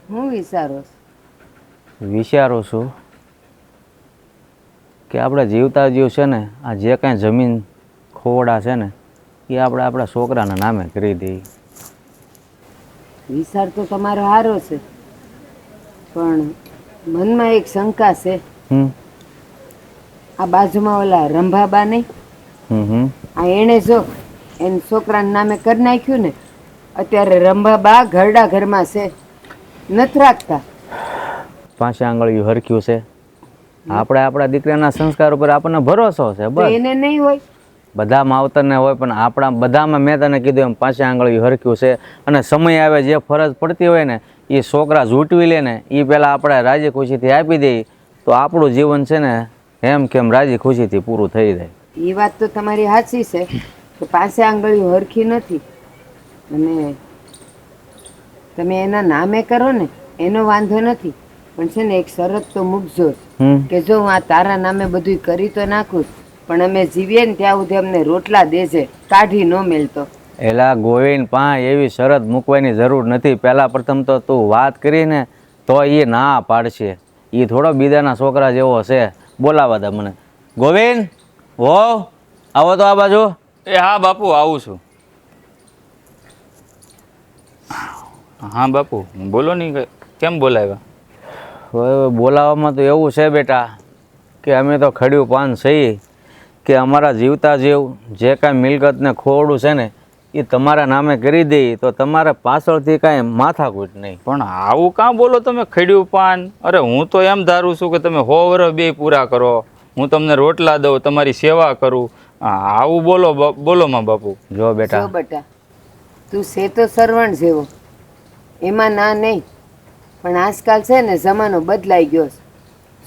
હું વિચારો વિચારું છું કે આપણે જીવતા જીવ છે ને આ જે કાંઈ જમીન ખોવડા છે ને એ આપણે આપણા છોકરાના નામે કરી દઈએ. વિચાર તો તમારો સારો છે, પણ મનમાં એક શંકા છે. હમ આ બાજુમાં ઓલા રંભાબા નહીં, હમ હમ આ એણે જો એને છોકરાના નામે કરી નાખ્યું ને, અત્યારે રંભાબા ઘરડા ઘરમાં છે, નથી રાખતા. પાંચે આંગળીયું હરખ્યું છે. આપણે આપણા દીકરાના સંસ્કાર ઉપર આપણને ભરોસો છે. તો બસ એને નહીં હોય. બધા માવતરને હોય, પણ આપણા બધામાં મેં તને કીધું એમ પાંચે આંગળીયું હરખ્યું છે. અને સમય આવે જે ફરજ પડતી હોય ને એ છોકરા ઝૂંટવી લે ને એ પહેલાં આપણે રાજી ખુશીથી આપી દઈએ તો આપણું જીવન છે ને એમ કેમ રાજી ખુશીથી પૂરું થઈ જાય. એ વાત તો તમારી સાચી છે કે પાસે આંગળીઓ હરખી નથી, અને તમે એના નામે કરો ને એનો વાંધો નથી, પણ છે ને એક શરત તો મૂકજો કે જો હું આ તારા નામે બધું કરી તો નાખું, પણ અમે જીવીએ ને ત્યાં સુધી અમને રોટલા દેજે, કાઢી ન મેલતો. એલા ગોવિંદ પા એવી શરત મૂકવાની જરૂર નથી. પહેલાં પ્રથમ તો તું વાત કરીને તો એ ના પાડશે. એ થોડો બીજાના છોકરા જેવો છે. બોલાવા દે મને. ગોવિંદ હો આવો તો આ બાજુ. એ હા બાપુ, આવું છું. હા બાપુ બોલો નહીં, કેમ બોલાવ્યા? હવે બોલાવવામાં તો એવું છે બેટા કે અમે તો ખડ્યું પાન સહી કે અમારા જીવતા જીવ જે કાંઈ મિલકતને ખોવડું છે ને એ તમારા નામે કરી દઈએ તો તમારે પાછળથી કાંઈ માથાકૂટ નહીં. પણ આવું કાં બોલો તમે, ખડ્યું પાન? અરે હું તો એમ ધારું છું કે તમે 100 વર્ષ બે પૂરા કરો, હું તમને રોટલા દઉં, તમારી સેવા કરું. આવું બોલો બોલો માં બાપુ. જો બેટા, જો બેટા, તું છે તો સરવણ જેવો, એમાં ના નહીં, પણ આજકાલ છે ને જમાનો બદલાઈ ગયો છે.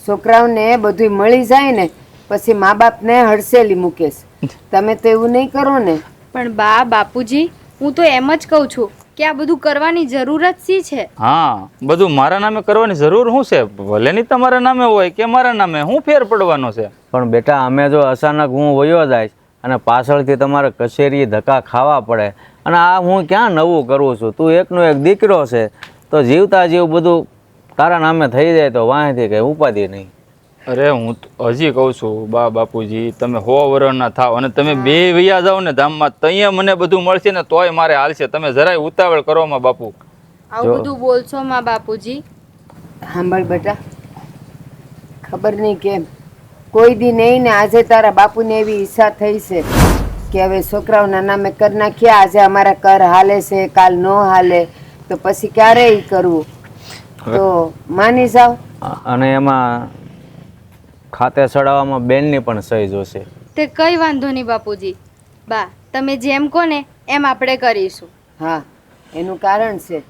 છોકરાઓને બધું મળી જાય ને પછી મા બાપને હડસેલી મૂકે છે. તમે તો એવું નહીં કરો ને? પણ બાપુજી, હું તો એમ જ કહું છું કે આ બધું કરવાની જરૂરત શી છે? હા, બધું મારા નામે કરવાની જરૂર શું છે? ભલે નહીં તમારા નામે હોય કે મારા નામે, શું ફેર પડવાનો છે? પણ બેટા અમે જો અચાનક હું વયો જાય અને પાછળથી તમારે કચેરીએ ધક્કા ખાવા પડે, અને આ હું ક્યાં નવું કરું છું? તું એકનો એક દીકરો છે તો જીવતા જીવ બધું તારા નામે થઈ જાય તો વાંહેથી કંઈ ઉપાધિ નહીં. અરે હું હજી કહું છું બાપુજી, તમે 100 વર્ષના થાવ અને તમે બે વૈયા જાઓ ને ધામમાં, ત્યાં મને બધું મળશે ને તોય મારે હાલશે. તમે જરાય ઉતાવળ કરો માં બાપુ. આવું બધું બોલશો માં બાપુજી? સાંભળ બેટા, ખબર નહીં કેમ કોઈ દી નહીં ને આજે તારા બાપુને એવી ઈચ્છા થઈ છે કે હવે છોકરાઓના નામે કરી નાખ્યા. આજે અમારા કર હાલે છે, કાલ ન હાલે તો પછી ક્યારે ઈ કરવું? તો માની જાઓ. અને એમાં ખાતે ચડાવવામાં બેનની પણ સહી જોશે. તે કઈ વાંધો નહીં બાપુજી. બા તમે જેમ કહો ને એમ આપણે કરીશું. હા, એનું કારણ છે.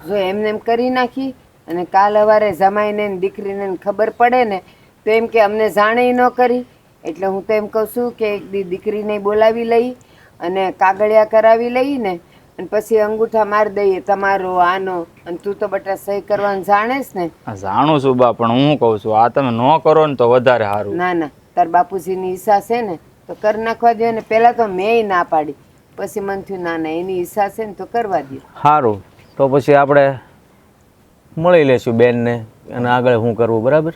જો એમને એમ કરી નાખી અને કાલ સવારે જમાઈને ને દીકરીને ખબર પડે ને તો એમ કે અમને જાણે ન કરી. એટલે હું તો એમ કહું છું કે એક દી દીકરીને બોલાવી લઈ અને કાગળિયા કરાવી લઈ ને, અને પછી અંગૂઠા મારી દઈએ તમારો આનો, અને તું તો બટા સહી કરવાનું જાણેશ ને? જાણું છું બા, પણ હું કહું છું આ તમે ન કરો ને તો વધારે સારું. ના ના, તાર બાપુજીની ઈચ્છા છે ને તો કરી નાખવા દો ને. પહેલાં તો મેં ના પાડી, પછી મન થયું ના ના એની ઈચ્છા છે ને તો કરવા દો. સારું, તો પછી આપણે મળી લેશું બેનને અને આગળ શું કરવું, બરાબર?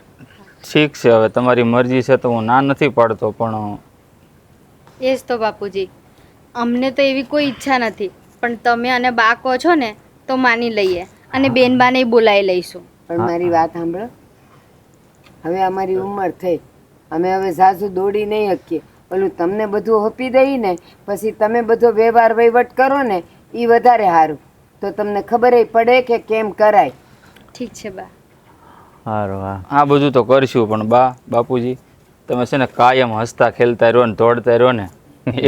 ઠીક છે, હવે તમારી મરજી છે તો હું ના નથી પાડતો, પણ એ જ તો બાપુજી, અમને તો એવી કોઈ ઈચ્છા નથી, પણ તમે અને બા કહો છો ને તો માની લઈએ અને બેનબાને બોલાવી લઈશું. પણ મારી વાત સાંભળો, હવે અમારી ઉંમર થઈ, અમે હવે ઝાઝુ દોડી નહીં શકીએ. ઓલું તમને બધું આપી દઈ ને પછી તમે બધો વ્યવહાર વહીવટ કરો ને એ વધારે સારું, તો તમને ખબર પડે કે કેમ કરાય. ઠીક છે બા. સારું. હા, આ બધું તો કરશું, પણ બાપુજી તમે છે ને કાયમ હસતા ખેલતા રહ્યો ને દોડતા રહ્યો ને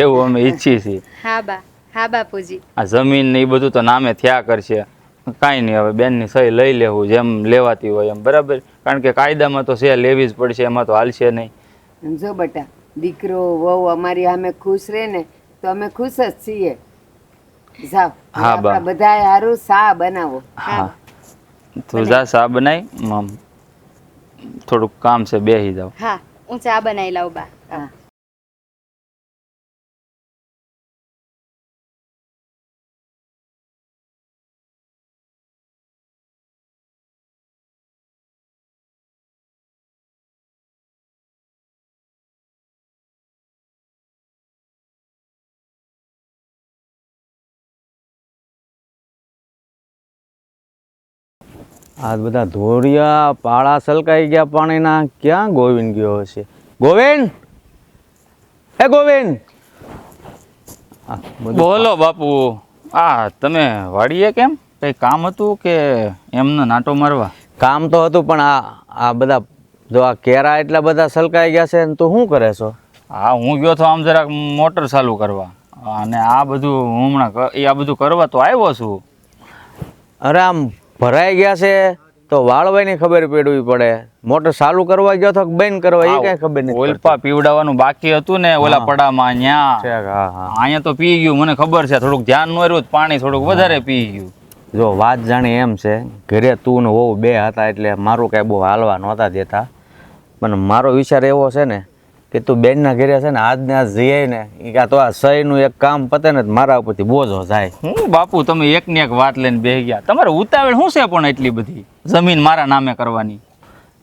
એવું અમે ઈચ્છીએ છીએ. હા બા, હા બાપુજી. આ જમીન ને એ બધું તો નામે થયા કરશે, કાંઈ નહીં. હવે બેનની સહી લઈ લેવું જેમ લેવાતી હોય એમ, બરાબર? કારણ કે કાયદામાં તો છે લેવી જ પડશે, એમાં તો હાલશે નહીં. જો બટા, દીકરો વહુ અમારી સામે ખુશ રહે ને તો અમે ખુશ જ છીએ. જાઓ, હા બા. આપણા બધાએ સારું શા બનાવો. હા, તું જા સા બનાવી, થોડુંક કામ છે, બેસી જાઓ. હા, હું ચા બનાવી લાવું બા. હા. આ બધા ધોરિયા પાળા સલકાઈ ગયા પાણીના, ક્યાં ગોવિંદ ગયો હશે? ગોવિંદ, હે ગોવિંદ! આ બધું બોલો બાપુ. આ તમે વાડીએ કેમ? કઈ કામ હતું કે એમને નાટો મારવા? કામ તો હતું, પણ આ બધા જો આ કેરા એટલા બધા સલકાઈ ગયા છે ને તું શું કરે છો? હા, હું ગયો તો આમ જરાક મોટર ચાલુ કરવા, અને આ બધું હમણાં આ બધું કરવા તો આવ્યો છું. અરે આમ ભરાઈ ગયા છે તો વાળવાની ખબર પડવી પડે. મોટર ચાલુ કરવા ગયો તો બંધ કરવા એ કઈ ખબર નથી. ઓલપા પીવડાવવાનું બાકી હતું ને ઓલા પડામાં ન્યા. છે. હા હા, અહીંયા તો પી ગયું, મને ખબર છે. થોડુંક ધ્યાન ન રહ્યું, પાણી થોડુંક વધારે પી ગયું. જો વાત જાણી એમ છે, ઘરે તું ને વહુ બે હતા એટલે મારું કાંઈ બહુ હાલવા નહોતા દેતા, પણ મારો વિચાર એવો છે ને કે તું બેનના ઘરે છે ને આજને આજ જઈએ ને એ કાં તો આ સહીનું એક કામ પતે ને તો મારા ઉપરથી બોજો જાય. હું બાપુ, તમે એકની એક વાત લઈને બેસી ગયા. તમારે ઉતાવળ શું છે પણ એટલી બધી જમીન મારા નામે કરવાની?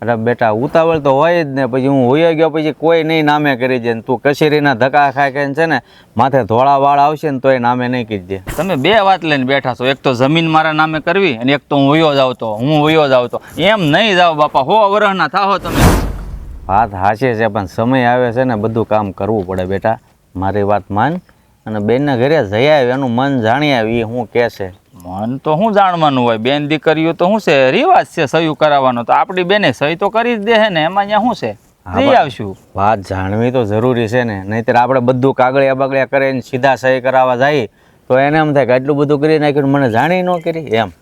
અરે બેટા, ઉતાવળ તો હોય જ ને. પછી હું હોઈ ગયો પછી કોઈ નહીં નામે કરી દે ને તું કચેરીના ધક્કા ખાઈ ખાઈને છે ને માથે ધોળા વાળ આવશે ને તોય નામે નહીં કરી દે. તમે બે વાત લઈને બેઠા છો. એક તો જમીન મારા નામે કરવી અને એક તો હું વયો જ આવતો. એમ નહીં જાવ બાપા, 100 વર્ષના થાહો તમે. વાત હાચી છે, પણ સમય આવે છે ને બધું કામ કરવું પડે બેટા. મારી વાત માન અને બેનના ઘરે જઈ આવે, એનું મન જાણી આવે એ શું કહે છે. મન તો શું જાણવાનું હોય? બેન દીકરીઓ તો શું છે, રિવાજ છે સહી કરાવવાનો. તો આપણી બેને સહી તો કરી જ દે હે ને, એમાં અહીંયા શું છે? લઈ આવશું. વાત જાણવી તો જરૂરી છે ને, નહીંતર આપણે બધું કાગળિયા બગડિયા કરીને સીધા સહી કરાવવા જાય તો એને એમ થાય કે આટલું બધું કરી નાખ્યું મને જાણી ન કરી એમ.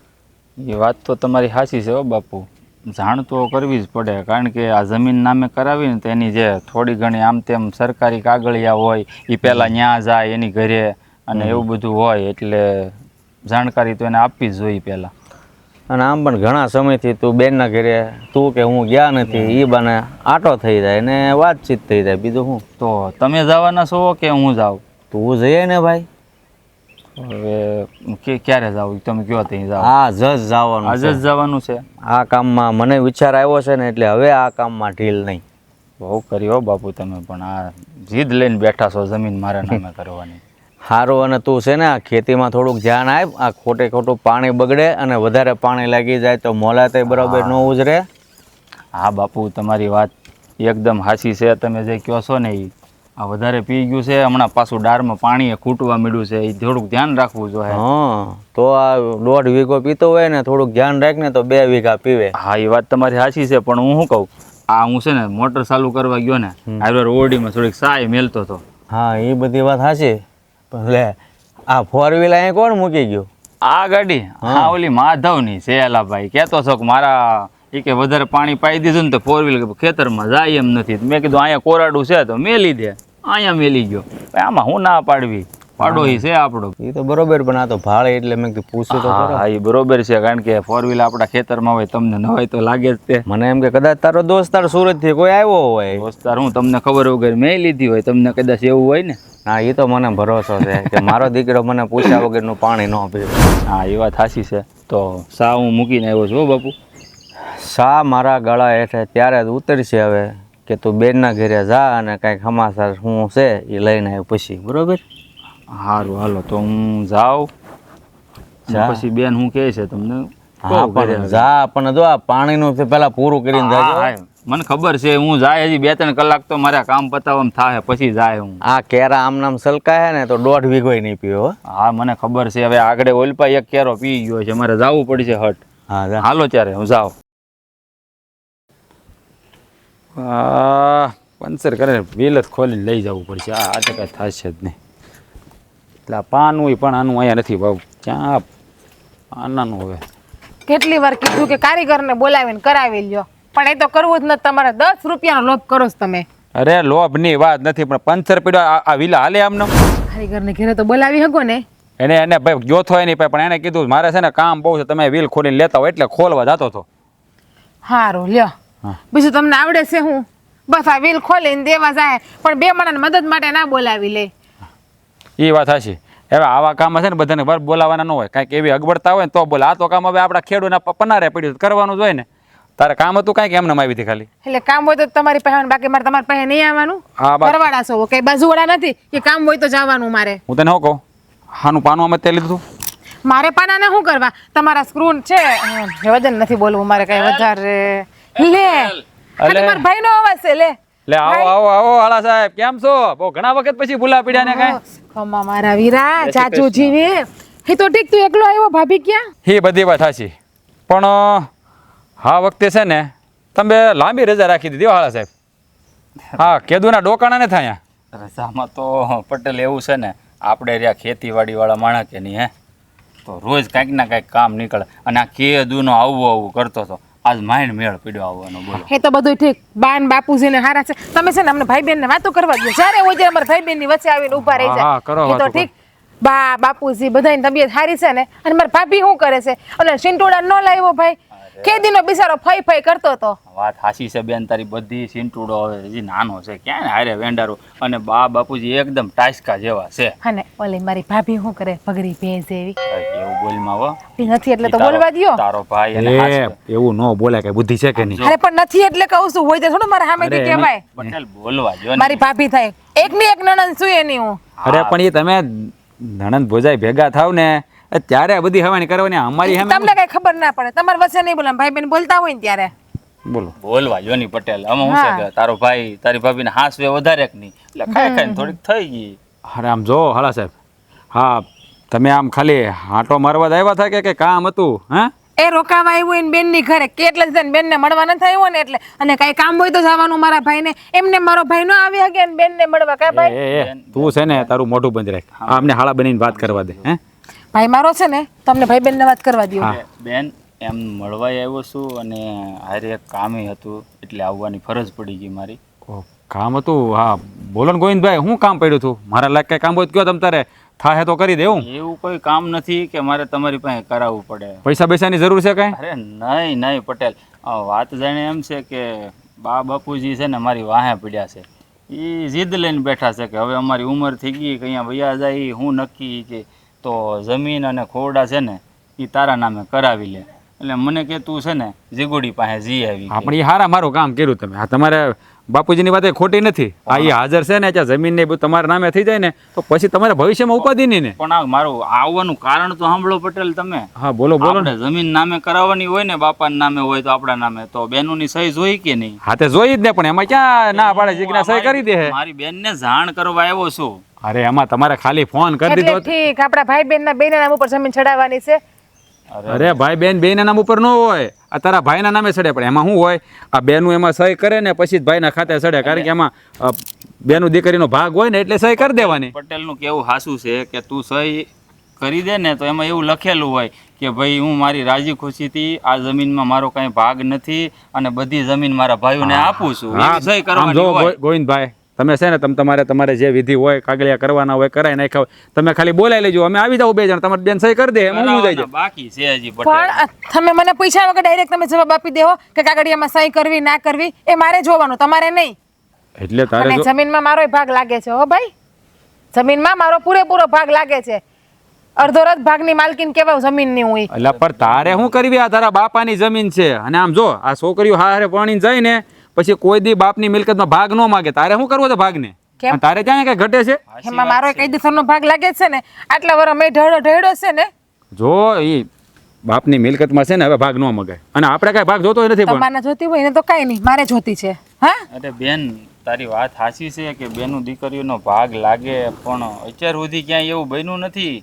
એ વાત તો તમારી સાચી છે હો બાપુ. જાણ તો કરવી જ પડે, કારણ કે આ જમીન નામે કરાવીને તો એની જે થોડી ઘણી આમ તેમ સરકારી કાગળિયા હોય એ પહેલાં ન્યા જાય એની ઘરે, અને એવું બધું હોય એટલે જાણકારી તો એને આપવી જ જોઈએ પહેલાં. અને આમ પણ ઘણા સમયથી તું બેનના ઘરે તું કે હું ગયા નથી એ બાને આટો થઈ જાય ને વાતચીત થઈ જાય. બીજું શું? તો તમે જવાના છો કે હું જાઉં? તું જઈએ ને ભાઈ. હવે ક્યારે જાવ તમે કયો ત્યાં જાવ? આ જજ જવાનું આજે જ જવાનું છે. આ કામમાં મને વિચાર આવ્યો છે ને એટલે હવે આ કામમાં ઢીલ નહીં. બહુ કર્યો બાપુ તમે, પણ આ જીદ લઈને બેઠા છો જમીન મારા નામે કરવાની. સારું, અને તું છે ને આ ખેતીમાં થોડુંક ધ્યાન આપ. આ ખોટું પાણી બગડે અને વધારે પાણી લાગી જાય તો મોલાતે બરાબર ન ઉજરે. હા બાપુ, તમારી વાત એકદમ સાચી છે. તમે જે કહો છો ને એ આ વધારે પી ગયું છે હમણાં, પાછું ડારમાં પાણી ખૂટવા મળ્યું છે, એ થોડુંક ધ્યાન રાખવું જોઈએ. હા, તો આ 1.5 વીઘો પીતો હોય ને થોડુંક ધ્યાન રાખ ને તો 2 વીઘા પીવે. હા, એ વાત તમારી સાચી છે, પણ હું શું કહું, આ હું છે ને મોટર ચાલુ કરવા ગયો ને હાઈવે ઓરડીમાં થોડીક સાય મેલતો હતો. હા, એ બધી વાત સાચી, પણ લે આ 4 વ્હીલ અહીંયા કોણ મૂકી ગયું? આ ગાડી હા ઓલી માધવની છે. એલા ભાઈ કહેતો છો કે મારા એ કે વધારે પાણી પાઈ દીધું ને તો 4 વ્હીલ ખેતરમાં જાય એમ નથી. મેં કીધું અહીંયા કોરાડું છે તો મેલી દે, અહીંયા મેલી ગયો. આમાં હું ના પાડવી, પાડોશી છે આપણો. એ તો બરોબર, પણ આ તો ભાડે એટલે મેં કીધું પૂછું તો ખરો. હા, એ બરોબર છે, કારણ કે 4 વ્હીલ આપણા ખેતરમાં હોય, તમને ન હોય તો લાગે જ તે. મને એમ કે કદાચ તારો દોસ્તાર સુરતથી કોઈ આવ્યો હોય. દોસ્તાર હું તમને ખબર વગર મેં લીધી હોય, તમને કદાચ એવું હોય ને. હા, એ તો મને ભરોસો છે કે મારો દીકરો મને પૂછ્યા વગરનું પાણી ન પીવે. હા, એ વાત સાચી છે. તો સા હું મૂકીને આવ્યો છું હો બાપુ. શા મારા ગળા હેઠે ત્યારે જ ઉતરશે હવે કે તું બેનના ઘરે જા અને કાંઈક સમાચાર શું છે એ લઈને આવ્યો પછી. બરોબર? સારું, હાલો તો હું જાઉં. પછી બેન હું કહે છે તમને? હા, પણ જા, પણ જો આ પાણીનું પેલા પૂરું કરીને જાજો. મને ખબર છે, હું જાય હજી 2-3 કલાક તો મારા કામ પતાવવામાં થાય પછી જાય હું. આ કેરા આમ નામ સલકાય ને તો 1.5 વીઘો નહીં પીવો. હા, મને ખબર છે. હવે આગળ ઓલપા એક કેરો પી ગયો છે, મારે જવું પડશે હટ. હા, જા. હાલો ત્યારે હું જાઉં. પંચર કરે વ્હીલ જ ખોલીને લઈ જવું પડશે. આ તો કાંઈ થશે જ નહીં. એટલે આ પાનું પણ આનું અહીંયા નથી ભાવ. ક્યાં આનાનું હવે? કેટલી વાર કીધું કે કારીગરને બોલાવીને કરાવી લ્યો, પણ એ તો કરવું જ નથી. તમારે 10 રૂપિયાનો લોભ કરો છો તમે. અરે લોભની વાત નથી, પણ પંચર પડ્યો આ વ્હીલ હાલે આમને. કારીગરને ઘરે તો બોલાવી શકો ને. એને ભાઈ ગયો થયો નહીં, પણ એને કીધું મારે છે ને કામ બહુ છે, તમે વ્હીલ ખોલીને લેતા હોય એટલે ખોલવા જતો હતો. સારું લ્યો, બીજું તમને આવડે છે હું? બસ આ વ્હીલ ખોલીને દેવા જાય, પણ 2 માણસને મદદ માટે ના બોલાવી લે. એ વાત હશે. હવે આવા કામ છે ને બધાને વાર બોલાવાના ન હોય, કાંઈક એવી અગવડતા હોય ને તો બોલે. આ તો કામ હવે આપણા ખેડૂતના પનારે પડ્યું કરવાનું જ હોય ને. તારે કામ હતું કાંઈક એમને આવી હતી ખાલી? એટલે કામ હોય તો તમારી પાસે, બાકી મારે તમારી પાસે નહીં આવવાનું. કરવાડા છો કઈ બાજુવાળા નથી કે કામ હોય તો જવાનું મારે. હું તને શું કહું, હાનું પાનું અમે તે લીધું? મારે પાનાને શું કરવા તમારા સ્ક્રૂ છે વજન નથી બોલવું મારે કઈ વધારે લે આ તો મારા ભાઈનો અવાજ છે લે લે આવો આવો આવો હાલા સાહેબ કેમ છો બહુ ઘણા વખત પછી ભૂલા પડ્યા ને કઈ ખમા મારા વીરા ચાચુ જીવે એ તો ઠીક તું એકલો આવ્યો ભાભી ક્યાં એ બધી વાત સાચી પણ હા વખતે છે ને તમે લાંબી રજા રાખી દીધી હો હાલા સાહેબ હા કેદુના ડોકાણા ને થાય રજામાં તો પટેલ એવું છે ને આપણે રહ્યા ખેતીવાડી વાળા માણસ કે નહીં હે તો રોજ કાંઈક ના કાંઈક કામ નીકળે અને આ કેદુનો આવું કરતો હતો આજ માઇન્ડ મેળ પીડ્યો આવવાનો બોલો એ તો બધું ઠીક બાન બાપુજીને હારા છે તમે છે ને અમને ભાઈ બેન ને વાતો કરવા દો જ્યારે હોય ત્યારે અમારા ભાઈ બેન ની વચ્ચે આવીને ઊભા રહી હા, કરો જાય એ તો વાતો ઠીક બા બાપુજી બધાની તબિયત સારી છે ને અને મારા ભાભી શું કરે છે અને સિંટોડા ન લાવ્યો ભાઈ કેદીનો બિચારો ફઈ ફઈ કરતો હતો વાત હાસી છે બેન તારી બધી સિંટુડો હવે હજી નાનો છે ક્યાં ને હારે વેંડારો અને બા બાપુજી એકદમ ટાઈસકા જેવા છે અને ઓલી મારી ભાભી શું કરે પગડી ભેંસ એવી એવું બોલમાં હો ઈ નથી એટલે તો બોલવા દ્યો તારો ભાઈ એને એ હાચવે. એવું ન બોલે કે બુદ્ધિ છે કે નહીં અરે પણ નથી એટલે કહું છું હોય તો થોડું મારા સામેથી કહેવાય પટેલ બોલવા જો ને મારી ભાભી થાય એકની એક નણંદ છું એની હું અરે પણ એ તમે નણંદ ભોજાઈ ભેગા થાવ ને ત્યારે આ બધી હવાની કરવાની અમારી સામે તમને કઈ ખબર ના પડે તમારા વચ્ચે નહીં બોલે ભાઈ બેન બોલતા હોય ને ત્યારે બોલો બોલવા જો ની પટેલ અમે શું છે કે તારો ભાઈ તારી ભાભીને હાસવે વધારે કે નહીં એટલે ખાઈ ખાઈને થોડીક થઈ ગઈ અરે આમ જો હાલા સાહેબ હા તમે આમ ખાલી હાંટો મારવા જ આવ્યા હતા કે કામ હતું હા એ રોકાવા આવ્યું હોય ને બેન ની ઘરે કેટલે છે બેન ને મળવા નથી આવ્યો ને એટલે અને કઈ કામ હોય તો જવાનું મારા ભાઈ ને એમને મારો ભાઈ નો આવી શકે ને બેન ને મળવા કા ભાઈ એ તું છે ને તારું મોઢું બંધ રાખ આ અમને હાળા બનીને વાત કરવા દે હે ભાઈ મારો છે ને તમને ભાઈ બેન ને વાત કરવા દો બેન એમ મળવા આવ્યો છું અને હારે એક કામે હતું એટલે આવવાની ફરજ પડી ગઈ મારી ઓ, કામ હતું હા બોલો ને ગોવિંદભાઈ હું કામ પડ્યું હતું મારા લાયક કઈ કામ હોય તો કયો તમ તારે થાહે તો કરી દેવું એવું કોઈ કામ નથી કે મારે તમારી પાસે કરાવવું પડે પૈસા પૈસાની જરૂર છે કઈ અરે નહીં નહીં પટેલ વાત જાણે એમ છે કે બા બાપુજી છે ને મારી વાહે પડ્યા છે એ જીદ લઈને બેઠા છે કે હવે અમારી ઉંમર થઈ ગઈ કે અહીંયા વયા જાય હું નક્કી કે તો જમીન અને ખોરડા છે ને એ તારા નામે કરાવી લે એટલે મને કે તું છે ને જીગુડી પાસે જી આવી કે. આપણે હારા મારું કામ કર્યું તમે આ તમારે બાપુજીની વાત એ ખોટી નથી આ એ હાજર છે ને ત્યાં જમીન ને બધું તમારા નામે થઈ જાય ને તો પછી તમારે ભવિષ્યમાં ઉપાધિ નહીં ને પણ આ મારું આવવાનું કારણ તો સાંભળો પટેલ તમે હા બોલો બોલો ને આપણે જમીન નામે કરાવવાની હોય ને બાપાના નામે હોય તો આપણા નામે તો બેનોની સહી જોઈ કે નહીં હા તે જોઈ જ ને પણ એમાં ક્યાં ના પાડે જીજ્ઞા સહી કરી દે મારી બેનને જાણ કરવા આવ્યો છું અરે એમાં તમારે ખાલી ફોન કરી એટલે દીધો ઠીક આપણા ભાઈ બેન ના બેન નામ ઉપર જમીન ચડાવવાની છે અરે ભાઈ બેન બેના નામ ઉપર ન હોય આ તારા ભાઈના નામે ચડે પણ એમાં શું હોય આ બેનું એમાં સહી કરે ને પછી જ ભાઈના ખાતે ચડે કારણ કે એમાં બેનું દીકરીનો ભાગ હોય ને એટલે સહી કરી દેવાની પટેલનું કેવું હાસું છે કે તું સહી કરી દે ને તો એમાં એવું લખેલું હોય કે ભાઈ હું મારી રાજી ખુશીથી આ જમીનમાં મારો કાંઈ ભાગ નથી અને બધી જમીન મારા ભાઈઓને આપું છું હા, એવી સહી આમ કરવાની જો હોય ગોવિંદભાઈ તમે છે ને તમારે જે વિધિ હોય કાગળિયા કરવાના હોય કરાય નાખ્યા હોય તમે ખાલી બોલાવી લેજો અમે આવી જાવ બે જણ તમારી બેન સહી કરી દે એમાં હું જાય કરાવવાના બાકી છે હજી પટેલ પણ તમે મને પૂછ્યા વગર ડાયરેક્ટ તમે જવાબ આપી દેવો કે કાગળિયામાં સહી કરવી ના કરવી એ મારે જોવાનું તમારે નહીં એટલે તારે અને જો જમીનમાં મારો ભાગ લાગે છે હો ભાઈ જમીનમાં મારો પૂરેપૂરો ભાગ લાગે છે અડધો રથ ભાગની માલકીન કેવા જમીનની હું એટલે પણ તારે શું કરવી આ તારા બાપાની જમીન છે અને આમ જો આ છોકરીઓ હારે પાણીને જાય ને પછી કોઈ દી બાપની મિલકતમાં ભાગ ન માગે તારે શું કરવો છે ભાગને કેમ? અને તારે ત્યાં કઈ ઘટે છે એમાં મારો કાયદેસરનો ભાગ લાગે છે ને આટલા વર્ષ મેં ઢળ્યો છે ને જો એ બાપની મિલકતમાં છે ને હવે ભાગ ન મગાય અને આપણે કઈ ભાગ જોતો નથી પણ તમારે જોતી હોય ને તો કાંઈ નહીં મારે જોતી છે હા અરે બેન તારી વાત સાચી છે કે બેનું દીકરીઓનો ભાગ લાગે પણ અત્યાર સુધી ક્યાંય એવું બન્યું નથી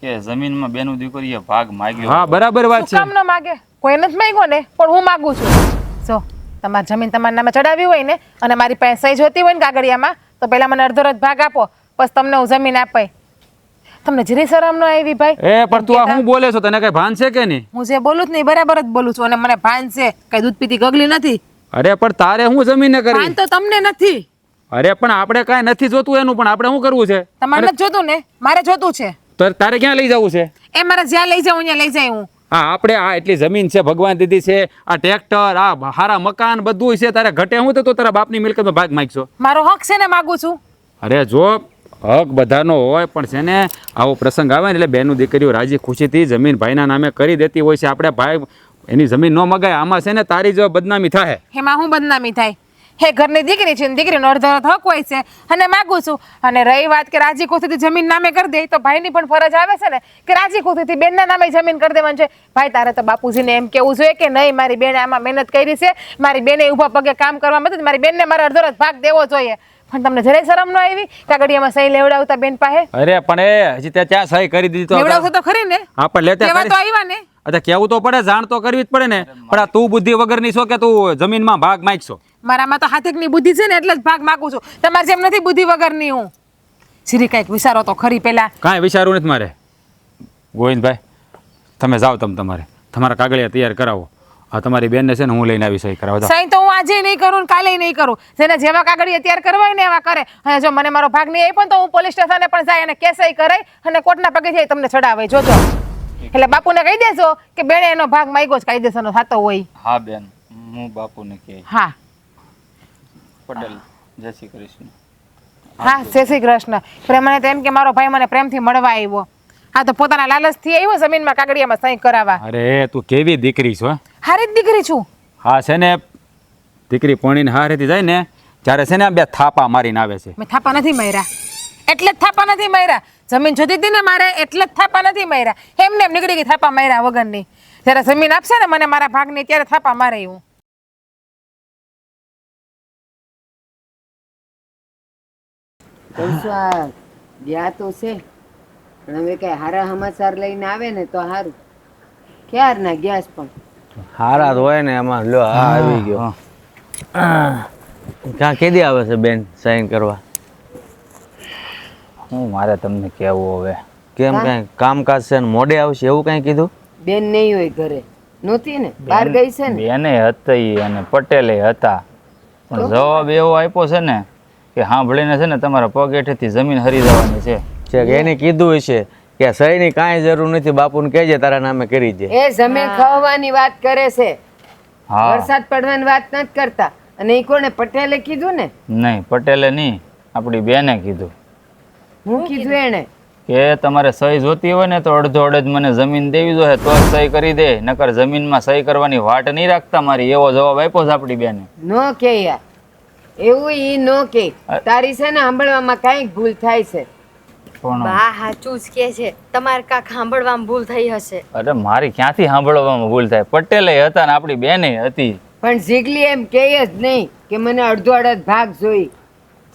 કે જમીનમાં બેનું દીકરીએ ભાગ માગ્યો હા બરાબર વાત શું છે કામ ન માગે કોઈ નથી માંગ્યો ને પણ હું માગું છું જો તમારી જમીન તમારા નામે ચડાવી હોય ને અને મારી પાસે સહી જોતી હોય ને કાગળિયામાં તો પહેલા મને અડધો રથ ભાગ આપો પછી તમને હું જમીન અપાય તમને જરી શરમ ન આવી ભાઈ એ પણ તું આ શું બોલે છો તને કઈ ભાન છે કે નહીં હું જે બોલું જ નહીં બરાબર જ બોલું છું અને મને ભાન છે કઈ દૂધ પીતી ગગલી નથી અરે પણ તારે શું જમીને કરી ભાન તો તમને નથી અરે પણ આપણે કાંઈ નથી જોતું એનું પણ આપણે શું કરવું છે તમારે નથી જોતું ને મારે જોતું છે તો તારે ક્યાં લઈ જવું છે એ મારે જ્યાં લઈ જાઉં ત્યાં લઈ જાય હું હા આપણે આ એટલી જમીન છે ભગવાન દીધી છે આ ટ્રેક્ટર આ હારા મકાન બધું છે તારે ઘટે હું તો તારા બાપની મિલકતમાં ભાગ માંગશો મારો હક છે ને માગું છું અરે જો હક બધાનો હોય પણ છે ને આવો પ્રસંગ આવે ને એટલે બેનું દીકરીઓ રાજી ખુશીથી જમીન ભાઈના નામે કરી દેતી હોય છે આપણે ભાઈ એની જમીન ન મગાય આમાં છે ને તારી જો બદનામી થાય એમાં હું બદનામી થાય હે ઘરની દીકરી છે ને દીકરીનો અડધો અડધો હક હોય છે અને માગું છું. અને રહી વાત કે રાજી ખુશીથી જમીન નામે કરી દે તો ભાઈની પણ ફરજ આવે છે ને કે રાજી ખુશીથી બેનના નામે જમીન કરી દેવાની છે. ભાઈ તારે તો બાપુજીને એમ કેવું જોઈએ કે નહીં મારી બેને આમાં મહેનત કરી છે, મારી બેને ઊભા પગે કામ કરવા મદદ, મારી બેનને મારો અડધો અડધ ભાગ દેવો જોઈએ. પણ તમને જરાય શરમ ન આવી કાગડિયામાં સહી લેવડાવતા બેન પાસે? અરે પણ એ હજી ત્યાં ત્યાં સહી કરી દીધી તો લેવડાવશો તો ખરી ને? આપણે લેતા કેવા તો આવ્યા ને? અચ્છા કેવું તો પડે, જાણ તો કરવી જ પડે ને. પણ આ તું બુદ્ધિ વગરની છો કે તું જમીનમાં ભાગ માંગશો? મારામાં તો હાથેકની બુદ્ધિ છે ને એટલે જ ભાગ માગું છું. તમારે જેમ નથી બુદ્ધિ વગરની હું. શ્રી કંઈક વિચારો તો ખરી પેલા. કાંઈ વિચારવું નથી મારે. ગોવિંદભાઈ તમે જાઓ, તમારા કાગળિયા તૈયાર કરાવો. આ તમારી બેનને છે ને હું લઈને આવી સહી કરાવો. જાઓ. સહી તો હું આજે નહીં કરું ને કાલે નહીં કરું. જેને જેવા કાગળિયા તૈયાર કરવા હોય ને એવા કરે. અને જો મને મારો ભાગ નહીં આપ્યો ને તો હું પોલીસ સ્ટેશને પણ જાય અને કેસ કરાય અને કોર્ટના પગે જઈ તમને ચડાવે. જોજો એટલે બાપુને કહી દેજો કે બેને એનો ભાગ માંગ્યો જ કાયદેસરનો થતો હોય. હા બેન, હું બાપુને કહે. હા પટેલ જય શ્રી કૃષ્ણ. હા જય શ્રી કૃષ્ણ. પ્રેમને તો એમ કે મારો ભાઈ મને પ્રેમથી મળવા આવ્યો. હા તો પોતાના લાલચથી આવ્યો જમીનમાં કાગળિયામાં સહી કરાવવા. અરે તું કેવી દીકરી છો? હારી જ દીકરી છું. હા છે ને, દીકરી પરણીને હારેથી જાય ને ત્યારે છે ને આ બે થાપા મારીને આવે છે. મેં થાપા નથી માર્યા એટલે જ થાપા નથી માર્યા. જમીન જોતી હતી ને મારે એટલે જ થાપા નથી માર્યા. એમને એમ નીકળી ગઈ થાપા માર્યા વગરની. જ્યારે જમીન આપશે ને મને મારા ભાગની ત્યારે થાપા મારે હું. કહું છું આ ગયા તો છે પણ હવે કઈ હારા સમાચાર લઈને આવે ને તો સારું. ક્યારના ગયા છે પણ હારા તો હોય ને એમાં. લ્યો હા આવી ગયો. ક્યાં કેદી આવે છે બેન સાઈન કરવા? હું મારે તમને કહેવું હવે. કેમ કાંઈ કામકાજ છે ને મોડે આવશે એવું કાંઈ કીધું? બેન નહીં હોય ઘરે નહોતી ને, બહાર ગઈ છે ને. બેને હતી અને પટેલે હતા, પણ જવાબ એવો આપ્યો છે ને કે સાંભળીને છે ને તમારા પગ હેઠેથી જમીન હરી જવાની છે. છે એને કીધું હશે કે સહીની કાંઈ જરૂર નથી, બાપુને કહેજે તારા નામે કરી દે. એ જમીન ખાવાની વાત કરે છે, હા વરસાદ પડવાની વાત નથી કરતા. અને એ કોને પટેલે કીધું ને? નહીં, પટેલે નહીં, આપણી બેને કીધું હું કીધું એને કે તમારે સહી જોતી હોય ને તો અડધો અડધ મને જમીન દેવી જોઈએ તો જ સહી કરી દે, નકર જમીનમાં સહી કરવાની વાટ નહીં રાખતા મારી. એવો જવાબ આપ્યો છે આપણી બેને. નો કે યાર, એવું ઈ નો કે. તારી છે ને સાંભળવામાં કાંઈક ભૂલ થાય છે. પણ બા સાચું જ કે છે. તમારે કાંક સાંભળવામાં ભૂલ થઈ હશે. અરે મારી ક્યાંથી સાંભળવામાં ભૂલ થાય? પટેલે હતા ને આપણી બેને હતી. પણ જીગલી એમ કહે જ નહીં કે મને અડધો અડધ ભાગ જોઈ.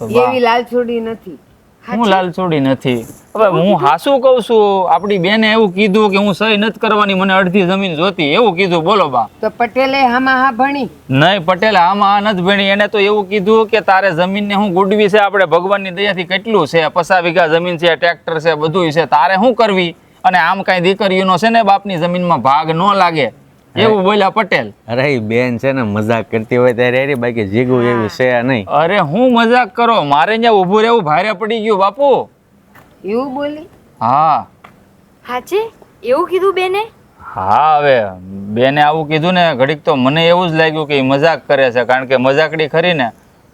તો બા- એવી લાલચોડી નથી. હું લાલચોડી નથી. હવે હું હાસું કહું છું, આપણી બેને એવું કીધું કે હું સહી નથી કરવાની, મને અડધી જમીન જોતી એવું કીધું. બોલો બા. તો પટેલે હામાં હા ભણી. નહીં, પટેલે આમાં આ નથી ભણી. એને તો એવું કીધું કે તારે જમીનને હું ગુડવી છે, આપણે ભગવાનની દયાથી કેટલું છે, 50 વીઘા જમીન છે, ટ્રેક્ટર છે, બધું છે, તારે શું કરવી? અને આમ કાંઈ દીકરીઓનો છે ને બાપની જમીનમાં ભાગ ન લાગે એવું બોલ્યા પટેલ. અરે એ બેન છે ને મજાક કરતી હોય ત્યારે એરી બાકી જીગું એવી છે નહીં. અરે હું મજાક કરો? મારે ત્યાં ઊભું રહેવું ભારે પડી ગયું બાપુ. એવું બોલી? હા હાચે એવું કીધું બેને? હા, હવે બેને આવું કીધું ને ઘડીક તો મને એવું જ લાગ્યું કે ઈ મજાક કરે છે, કારણ કે મજાકડી ખરી ને,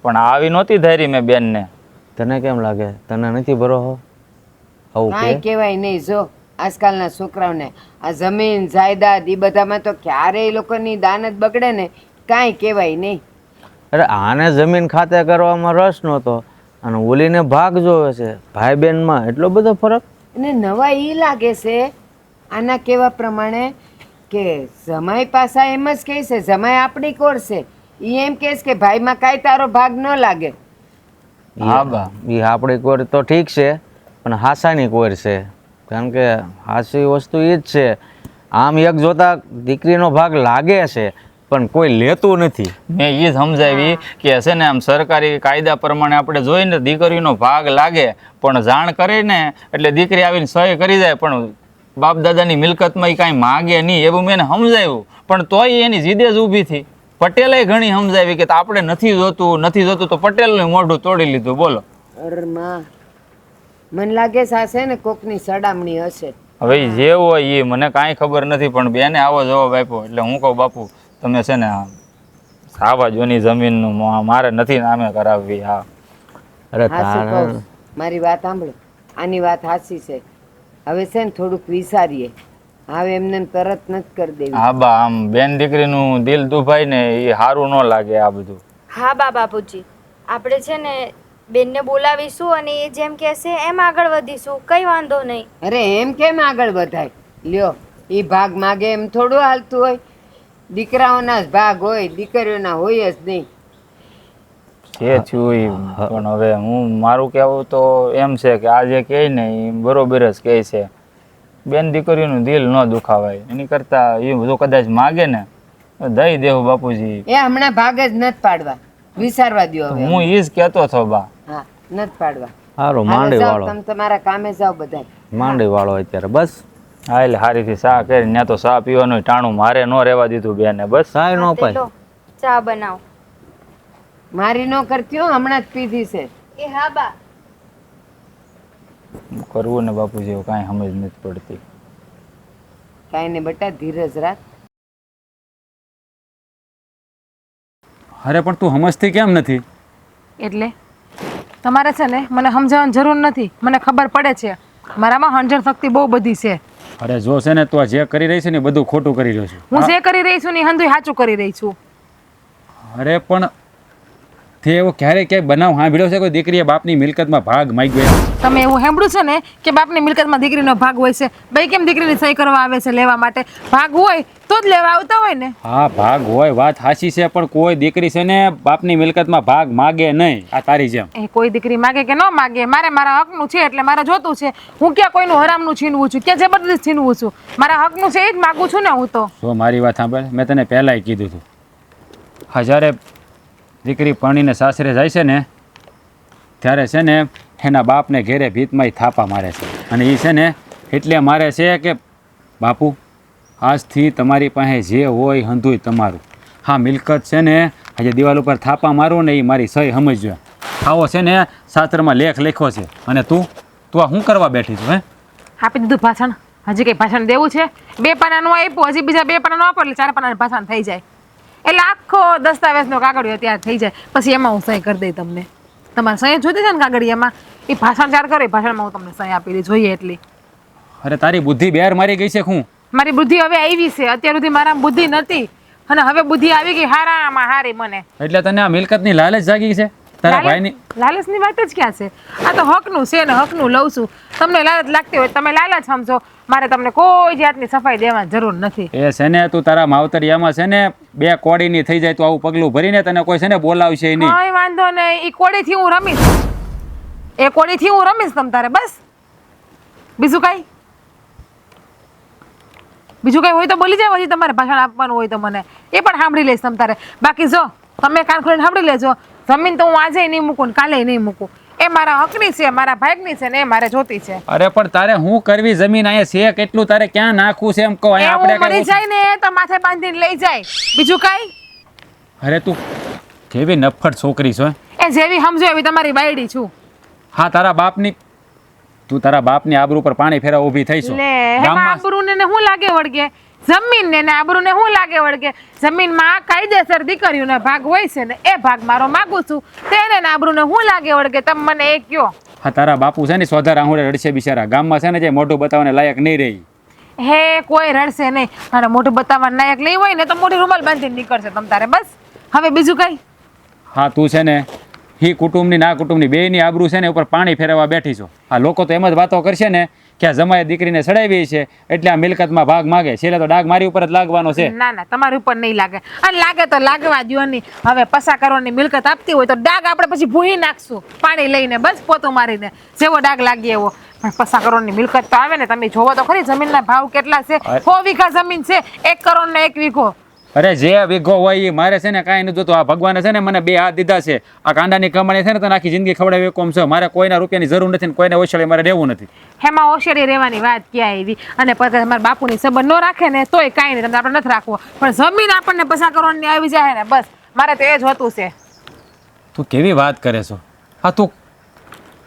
પણ આવી નહોતી ધારી મેં બેનને. તને કેમ લાગે? તને નથી ભરોસો આવું કાંઈ કે? કહેવાય નહીં. જો આજકાલના છોકરાઓને આ જમીન જાયદાદ એ બધામાં તો ક્યારેય એ લોકોની દાનત બગડે ને કાંઈ કહેવાય નહીં. અરે આને જમીન ખાતે કરવામાં રસ નહોતો અને ઓલીને ભાગ જોવે છે. ભાઈ બહેનમાં એટલો બધો ફરક? અને નવા એ લાગે છે આના કહેવા પ્રમાણે કે જમાઈ પાસા એમ જ કહે છે જમાઈ આપણી કોર છે. એ એમ કહે છે કે ભાઈમાં કાંઈ તારો ભાગ ન લાગે. હા બા. એ આપણી કોર તો ઠીક છે પણ હાસાની કોર છે, કારણ કે હાસી વસ્તુ એ જ છે. આમ એક જોતા દીકરીનો ભાગ લાગે છે પણ કોઈ લેતું નથી. મેં એ જ સમજાવી કે છે ને આમ સરકારી કાયદા પ્રમાણે આપણે જોઈને દીકરીનો ભાગ લાગે, પણ જાણ કરે ને એટલે દીકરી આવીને સહી કરી જાય, પણ બાપ દાદાની મિલકતમાં એ કાંઈ માગે નહીં એવું મેં એને સમજાવ્યું. પણ તોય એની જીદે જ ઊભી થઈ. પટેલે ઘણી સમજાવી કે આપણે નથી જોતું તો પટેલનું મોઢું તોડી લીધું. બોલો. અરે માં, મને લાગે છે આ છે ને કોકની સડામણી હશે. હવે ઈ જે હોય એ મને કાંઈ ખબર નથી, પણ બેને આવો જવાબ આપ્યો એટલે હું કહું બાપુ તમે છે ને સાવા જોની જમીનનું મારે નથી નામે કરાવવી. હા અરે હાચું તારે કહું. મારી વાત સાંભળો, આની વાત સાચી છે. હવે છે ને થોડુંક વિચારીએ. હવે એમને એમ તરત નથી કરી દેવી. હા બા, આમ બેન દીકરીનું દિલ દુભાઈ ને એ સારું ન લાગે આ બધું. હા બાપુજી, આપણે છે ને બેનને બોલાવીશું અને એ જેમ કહેશે એમ આગળ વધીશું, કંઈ વાંધો નહીં. અરે એમ કેમ આગળ વધાય? લ્યો, એ ભાગ માગે એમ થોડું હાલતું હોય. દીકરાઓના જ ભાગ હોય, દીકરીઓના હોય જ નહીં. જે થયું ઈ. પણ હવે હું મારું કહેવું તો એમ છે કે આ જે કહે ને એ બરોબર જ કહે છે. બેન દીકરીનું દિલ ન દુખાવાય, એની કરતાં એ બધું કદાચ માગે ને તો દઈ દેવું બાપુજી. એ હમણાં ભાગ જ નથી પાડવા, વિચારવા દ્યો હવે. હું ઈ જ કહેતો હતો બા. હા, નથી પાડવા. સારું હાલો માંડી જાઓ, વાળો તમે તમારા કામે જાઓ બધા. માંડી વાળો અત્યારે બસ હા એટલે હારીથી ચા કરી, ત્યાં તો ચા પીવાનું ટાણું મારે ન રહેવા દીધું બેને. બસ સાય નો હા, તે પાય લો, ચા બનાવો. મારી નો કરતી હો, હમણાં જ પીધી છે. એ હા બા. કરવું ને બાપુજી, એવું કાંઈ સમજ નથી પડતી. કાંઈ ને બેટા, ધીરજ રાખ. અરે પણ તું સમજતી કેમ નથી? એટલે તમારે છે ને મને સમજાવવાની જરૂર નથી, મને ખબર પડે છે મારામાં સમજણ શક્તિ બહુ બધી છે. અરે જો છે ને તું આ જે કરી રહી છે ને એ બધું ખોટું કરી રહ્યો છું. હું જે કરી રહી છું ને એ હંધુય સાચું કરી રહી છું. અરે પણ તે એવો ક્યાંય બનાવ સાંભળ્યો છે કોઈ દીકરીએ બાપની મિલકતમાં ભાગ માંગ્યો એમ? તમે એવું સાંભળ્યું છે ને કે બાપની મિલકતમાં દીકરીનો ભાગ હોય છે? ભાઈ કેમ દીકરીની સહી કરવા આવે છે લેવા માટે? ભાગ હોય તો જ લેવા આવતા હોય ને. હા ભાગ હોય, વાત સાચી છે, પણ કોઈ દીકરી છે ને બાપની મિલકતમાં ભાગ માગે નહીં આ તારી જેમ. એ કોઈ દીકરી માગે કે ન માગે, મારે મારા હકનું છે એટલે મારે જોતું છે. હું ક્યાં કોઈનું હરામનું છીનવું છું, ક્યાં જબરદસ્ત છીનવું છું? મારા હકનું છે એ જ માગું છું ને હું તો. જો મારી વાત સાંભળ, મેં તને પહેલાંય કીધું હતું, જ્યારે દીકરી પરણીને સાસરે જાય છે ને ત્યારે છે ને એના બાપને ઘેરે ભીતમાં થાપા મારે છે. અને એ છે ને એટલે મારે છે કે બાપુ આજથી તમારી પાસે જે હોય હંધુય તમારું. હા મિલકત છે ને આજે દિવાલ ઉપર થાપા મારું ને એ મારી સહી સમજજો. આવો છે ને શાસ્ત્રમાં લેખ લખ્યો છે. અને તું આ શું કરવા બેઠી છું? હે આપી દીધું ભાષણ? હજી કંઈ ભાષણ દેવું છે? 2 પાનાનું આપ્યું, હજી બીજા 2 પાનાનું આપો એટલે 4 પાનાનું ભાષણ થઈ જાય. એટલે આખો દસ્તાવેજનો કાગળિયો તૈયાર થઈ જાય. પછી એમાં હું સહી કરી દઈ તમને. તમારે સહી જોતી છે ને કાગળિયામાં? એ ભાષણ ચાર કરો, એ ભાષણમાં હું તમને સહી આપી દઈ, જોઈએ એટલી. અરે તારી બુદ્ધિ બેર મારી ગઈ છે. શું મારી બુદ્ધિ હવે આવી છે? અત્યાર સુધી મારામાં બુદ્ધિ નથી અને હવે બુદ્ધિ આવી ગઈ હારામાં હારી મને. એટલે તને આ મિલકતની લાલચ જાગી છે તારા ભાઈની? લાલચની વાત જ ક્યાં છે? આ તો હકનું છે ને હકનું લઉં છું. તમને લાલચ લાગતી હોય તમે લાલચ સમજો, મારે તમને કોઈ જાતની સફાઈ દેવાની જરૂર નથી. એ છે ને તું તારા માવતરિયામાં છે ને 2 કોડીની થઈ જાય તો આવું પગલું ભરીને તને કોઈ છે ને બોલાવશે નહીં. કોઈ વાંધો નહીં, એ કોડીથી હું રમીશ, એ કોડીથી હું રમીશ તમ તારે. બસ બીજું કાંઈ હોય તો બોલી જાવ. હજી તમારે ભાષણ આપવાનું હોય તો મને એ પણ સાંભળી લઈશ તમ તારે. બાકી જો તમે કાન ખોલીને સાંભળી લેજો, જમીન તો હું આજે નહીં મૂકું ને કાલે નહીં મૂકું. એ મારા હકની છે, મારા ભાગની છે ને એ મારે જોતી છે. અરે પણ તારે હું કરવી? જમીન અહીંયા છે કેટલું, તારે ક્યાં નાખવું છે એમ કહો. એ અહીંયા હું આપણે મરી જાય ને તો માથે બાંધીને લઈ જાય, બીજું કાંઈ. અરે તું કેવી નફ્ફટ છોકરી છો. એ જેવી સમજો એવી તમારી બાયડી છું. હા તું તારા બાપની આબરૂ પર પાણી ફેરવા ઊભી થઈ છો. લે એમાં આબરૂને ને શું લાગે વળગે? જમીનને ને આબરૂને શું લાગે વળગે? જમીનમાં કાયદેસર દીકરીઓનો ભાગ હોય છે ને એ ભાગ મારો માગું છું, તેને ને આબરૂને શું લાગે વળગે? તમે મને એ કહો. હા તારા બાપુ છે ને સોધા રાહુડે રડશે બિચારા. ગામમાં છે ને જે મોઢું બતાવવાને લાયક નહીં રહી. હે કોઈ રડશે નહીં. અને મોઢું બતાવવા લાયક નહીં હોય ને તો મોઢી રૂમાલ બાંધીને નીકળશે તમ તારે. બસ હવે બીજું કઈ? હા તું છે ને હી કુટુંબની ના કુટુંબની બેયની આબરૂ છે ને ઉપર પાણી ફેરવવા બેઠી છો. આ લોકો તો એમ જ વાતો કરશે ને કે આ જમાએ દીકરીને સડાવી છે એટલે આ મિલકતમાં ભાગ માગે. છેલ્લે તો ડાઘ મારી ઉપર જ લાગવાનો છે. ના તમારી ઉપર નહીં લાગે, અને લાગે તો લાગવા દ્યો નહીં. હવે પસા કરોડની મિલકત આપતી હોય તો ડાઘ આપણે પછી ભૂહી નાખશું પાણી લઈને, બસ પોતું મારીને, જેવો ડાઘ લાગે એવો. પણ 5 કરોડની મિલકત તો આવે ને. તમે જોવો તો ખરી જમીનના ભાવ કેટલા છે. 100 વીઘા જમીન છે, 1 કરોડ ને 1 વીઘો. અરે જે વીઘો હોય એ મારે છે ને કાંઈ નથી જોતું. આ ભગવાને છે ને મને 2 હાથ દીધા છે. આ કાંડાની કમાણી છે ને તને આખી જિંદગી ખવડાવી કોમ છે. મારે કોઈના રૂપિયાની જરૂર નથી ને કોઈને ઓછળે મારે રહેવું નથી. હેમાં ઓશેરી રહેવાની વાત ક્યાં આવી? અને પછી તમારા બાપુની સંબંધ ન રાખે ને તોય કાંઈ નહીં, તમને આપણે નથી રાખવો. પણ જમીન આપણને 50 કરોડની આવી જાય ને બસ મારે તો એ જ હોતું છે. તું કેવી વાત કરે છો? હા તું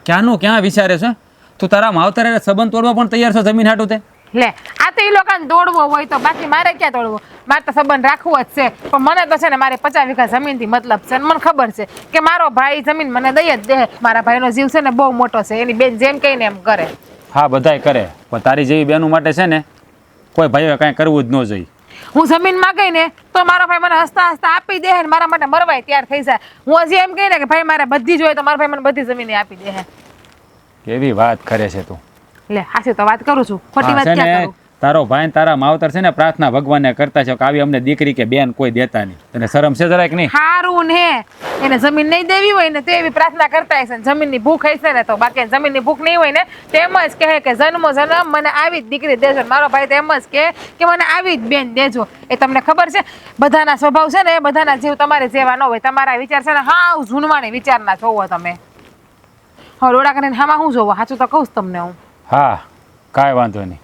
ક્યાંનું ક્યાં વિચારે છે? તું તારા માવતરે સંબંધ તોડવા પણ તૈયાર છો જમીન હાટું તે? લે આ તો એ લોકોને દોડવો હોય તો, બાકી મારે ક્યાં દોડવો? મારે તો સંબંધ રાખવો જ છે. પણ મને તો છે ને મારે 50 વીઘા જમીનથી મતલબ છે. મને ખબર છે કે મારો ભાઈ જમીન મને દઈ જ દે. મારા ભાઈનો જીવ છે ને બહુ મોટો છે, એની બેન જેમ કહીને એમ કરે. હા બધાય કરે, પણ તારી જેવી બેનું માટે છે ને કોઈ ભાઈઓ કાંઈ કરવું જ ન જોઈએ. હું જમીન માં ગઈ ને તો મારો ભાઈ મને હસતા હસતા આપી દે ને મારા માટે મરવાય તૈયાર થઈ જાય. હું હજી એમ કહી ને કે ભાઈ મારે બધી જોઈએ તો મારો ભાઈ મને બધી જમીન આપી દે. કેવી વાત કરે છે તું? એટલે હાચી તો વાત કરું છું, ખોટી હા, વાત છે ક્યાં ને કરું? તારો ભાઈ ને તારા માવતર છે ને પ્રાર્થના ભગવાનને કરતા છે કે આવી અમને દીકરી કે બેન કોઈ દેતા નહીં. તને શરમ છે જરાક નહીં? હારું ને એને જમીન નહીં દેવી હોય ને તો એવી પ્રાર્થના કરતા હશે ને જમીનની ભૂખ હશે ને તો બાકી જમીનની ભૂખ નહીં હોય ને તો એમ જ કહે કે જન્મો જન્મ મને આવી જ દીકરી દેજો. મારો ભાઈ તો એમ જ કહે કે મને આવી જ બેન દેજો. એ તમને ખબર છે બધાના સ્વભાવ છે ને એ બધાના જીવ તમારે જેવા ન હોય. તમારા વિચાર છે ને હાવ જૂનવાણી વિચારના જોવો તમે. હવે રોડા કરીને હામાં હું જોવો? સાચું તો કહું તમને હું. હા, કાંઈ વાંધો નહીં.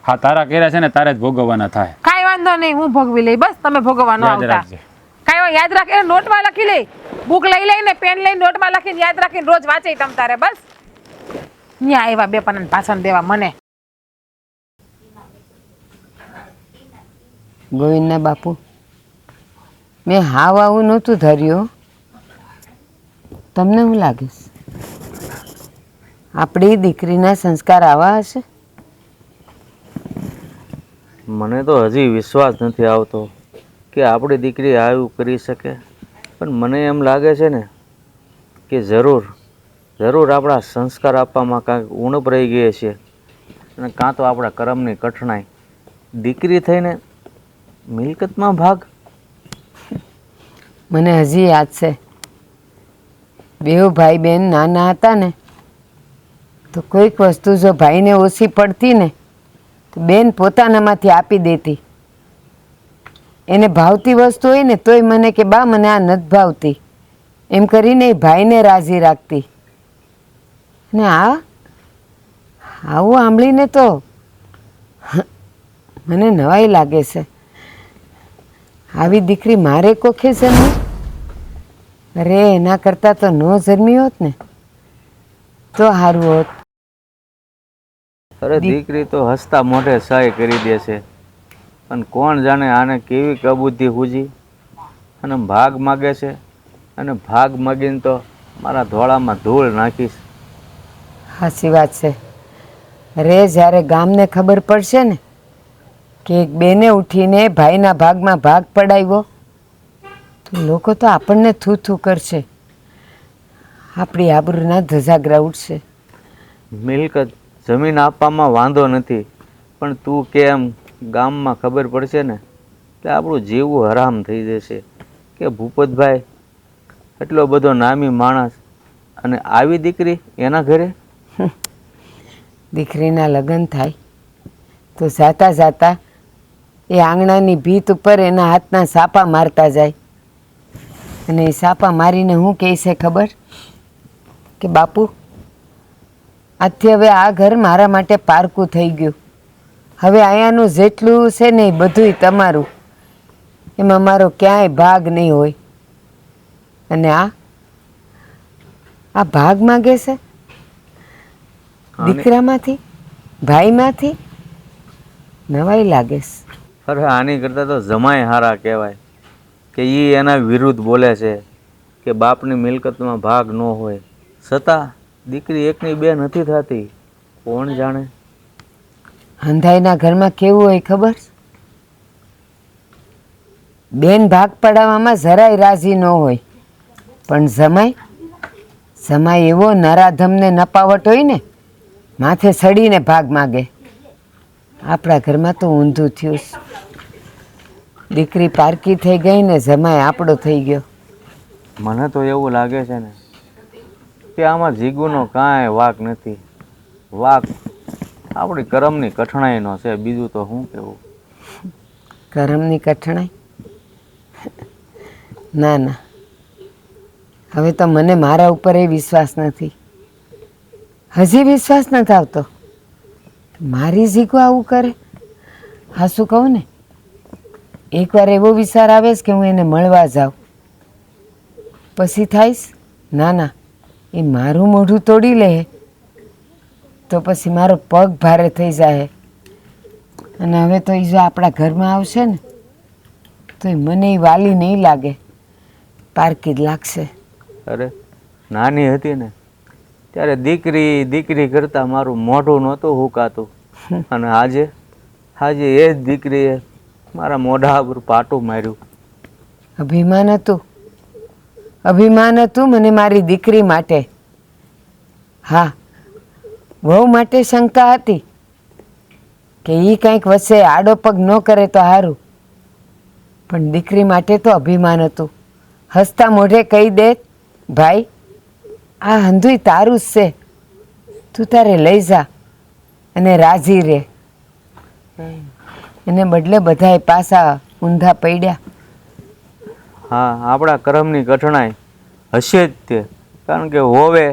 હા, તારા કર્યા છે ને તારે જ ભોગવવાના થાય. કાંઈ વાંધો નહીં, હું ભોગવી લઈ, બસ તમે ભોગવવા ન યાદ આવતા. રાખજે. કાંઈ યાદ રાખે નોટમાં લખી લઈ, બુક લઈ લઈને પેન લઈને નોટમાં લખીને યાદ રાખીને રોજ વાંચે તમ તારે. બસ ન્યા આવ્યા બે પાનાને ભાષણ દેવા મને. ગોવિંદના બાપુ, મેં હાવ આવું નહોતું ધર્યું. તમને શું લાગે છે આપણી દીકરીના સંસ્કાર આવા હશે? મને તો હજી વિશ્વાસ નથી આવતો કે આપણી દીકરી આવું કરી શકે, પણ મને એમ લાગે છે ને કે જરૂર આપણા સંસ્કાર આપવામાં કાંઈક ઉણપ રહી ગઈ છે, અને કાં તો આપણા કર્મની કઠણાઈ. દીકરી થઈને મિલકતમાં ભાગ. મને હજી યાદ છે બેઉ ભાઈ બહેન નાના હતા ને તો કોઈક વસ્તુ જો ભાઈને ઓછી પડતી ને તો બેન પોતાનામાંથી આપી દેતી. એને ભાવતી વસ્તુ હોય ને તોય મને કે બા મને આ નથી ભાવતી એમ કરીને એ ભાઈને રાજી રાખતી. ને આવું સાંભળીને તો મને નવાઈ લાગે છે. આવી દીકરી મારે કોખે જન્મી? અરે એના કરતાં તો ન જન્મી હોત ને તો સારું હોત. અરે દીકરી તો હસતા મોઢે સહાય કરી દે છે, પણ કોણ જાણે આને કેવી કબૂતી હુજી અને ભાગ માગે છે, અને ભાગ માગીને તો મારા ધોળામાં ધૂળ નાખીશ. સાચી વાત છે. અરે જ્યારે ગામને ખબર પડશે ને કે એક બેને ઉઠીને ભાઈના ભાગમાં ભાગ પડાવ્યો તો લોકો તો આપણને થૂ થૂ કરશે, આપણી આબરૂના ધજાગરા ઉઠશે. મિલકત જમીન આપવામાં વાંધો નથી, પણ તું કેમ ગામમાં ખબર પડશે ને એટલે આપણું જીવવું હરામ થઈ જશે કે ભૂપતભાઈ એટલો બધો નામી માણસ અને આવી દીકરી એના ઘરે. દીકરીના લગ્ન થાય તો જાતા જાતા એ આંગણાની ભીત ઉપર એના હાથના સાપા મારતા જાય, અને એ સાપા મારીને હું કહે છે ખબર કે બાપુ આજથી હવે આ ઘર મારા માટે પારકું થઈ ગયું, હવે અહીંયાનું જેટલું છે ને એ બધુંય તમારું, એમાં મારો ક્યાંય ભાગ નહીં હોય. અને આ ભાગ માગે છે દીકરામાંથી, ભાઈમાંથી. નવાઈ લાગે છે. અરે આની કરતાં તો જમાય હારા કહેવાય કે એ એના વિરુદ્ધ બોલે છે કે બાપની મિલકતમાં ભાગ ન હોય, છતાં દીકરી એકની બે નથી થતી. કોણ જાણે હંધાઈના ઘરમાં કેવું હોય ખબર? બેન ભાગ પડાવવામાં જરાય રાજી ન હોય, પણ જમાય એવો નરાધમને નપાવટ હોય ને માથે સડીને ભાગ માગે. આપણા ઘરમાં તો ઊંધું થયું. દીકરી પારકી થઈ ગઈ ને જમાય આપણો થઈ ગયો. મને તો એવું લાગે છે ને કે આમાં જીગુનો કાંઈ વાંક નથી, વાંક આપણી કરમની કઠણાઈનો છે. બીજું તો શું કહેવું? કરમની કઠણાઈ? ના ના, હવે તો મને મારા ઉપર એ વિશ્વાસ નથી. હજી વિશ્વાસ નથી આવતો મારી જીગો આવું કરે. હા શું કહું ને, એકવાર એવો વિચાર આવે છે કે હું એને મળવા જાઉં, પછી થાઈશ ના ના એ મારું મોઢું તોડી લે તો પછી મારો પગ ભારે થઈ જાય. અને હવે તો એ જો આપણા ઘરમાં આવશે ને તો એ મને એ વાલી નહીં લાગે, પારકી જ લાગશે. અરે નાની હતી ને ત્યારે દીકરી કરતાં મારું મોઢું નહોતું હુકાતું, અને આજે એ જ દીકરીએ મારા મોઢા પર પાટું માર્યું. અભિમાન હતું મને મારી દીકરી માટે. હા, વહુ માટે શંકા હતી કે એ કંઈક વચ્ચે આડો પગ ન કરે તો સારું, પણ દીકરી માટે તો અભિમાન હતું. હસતા મોઢે કહી દે, ભાઈ આ હંધુય તારું જ છે, તું તારે લઈ જા અને રાજી રહે. એને બદલે બધાય પાછા ઊંધા પડ્યા. હા, આપણા કર્મની કઠણાઈ હશે જ તે, કારણ કે હોવે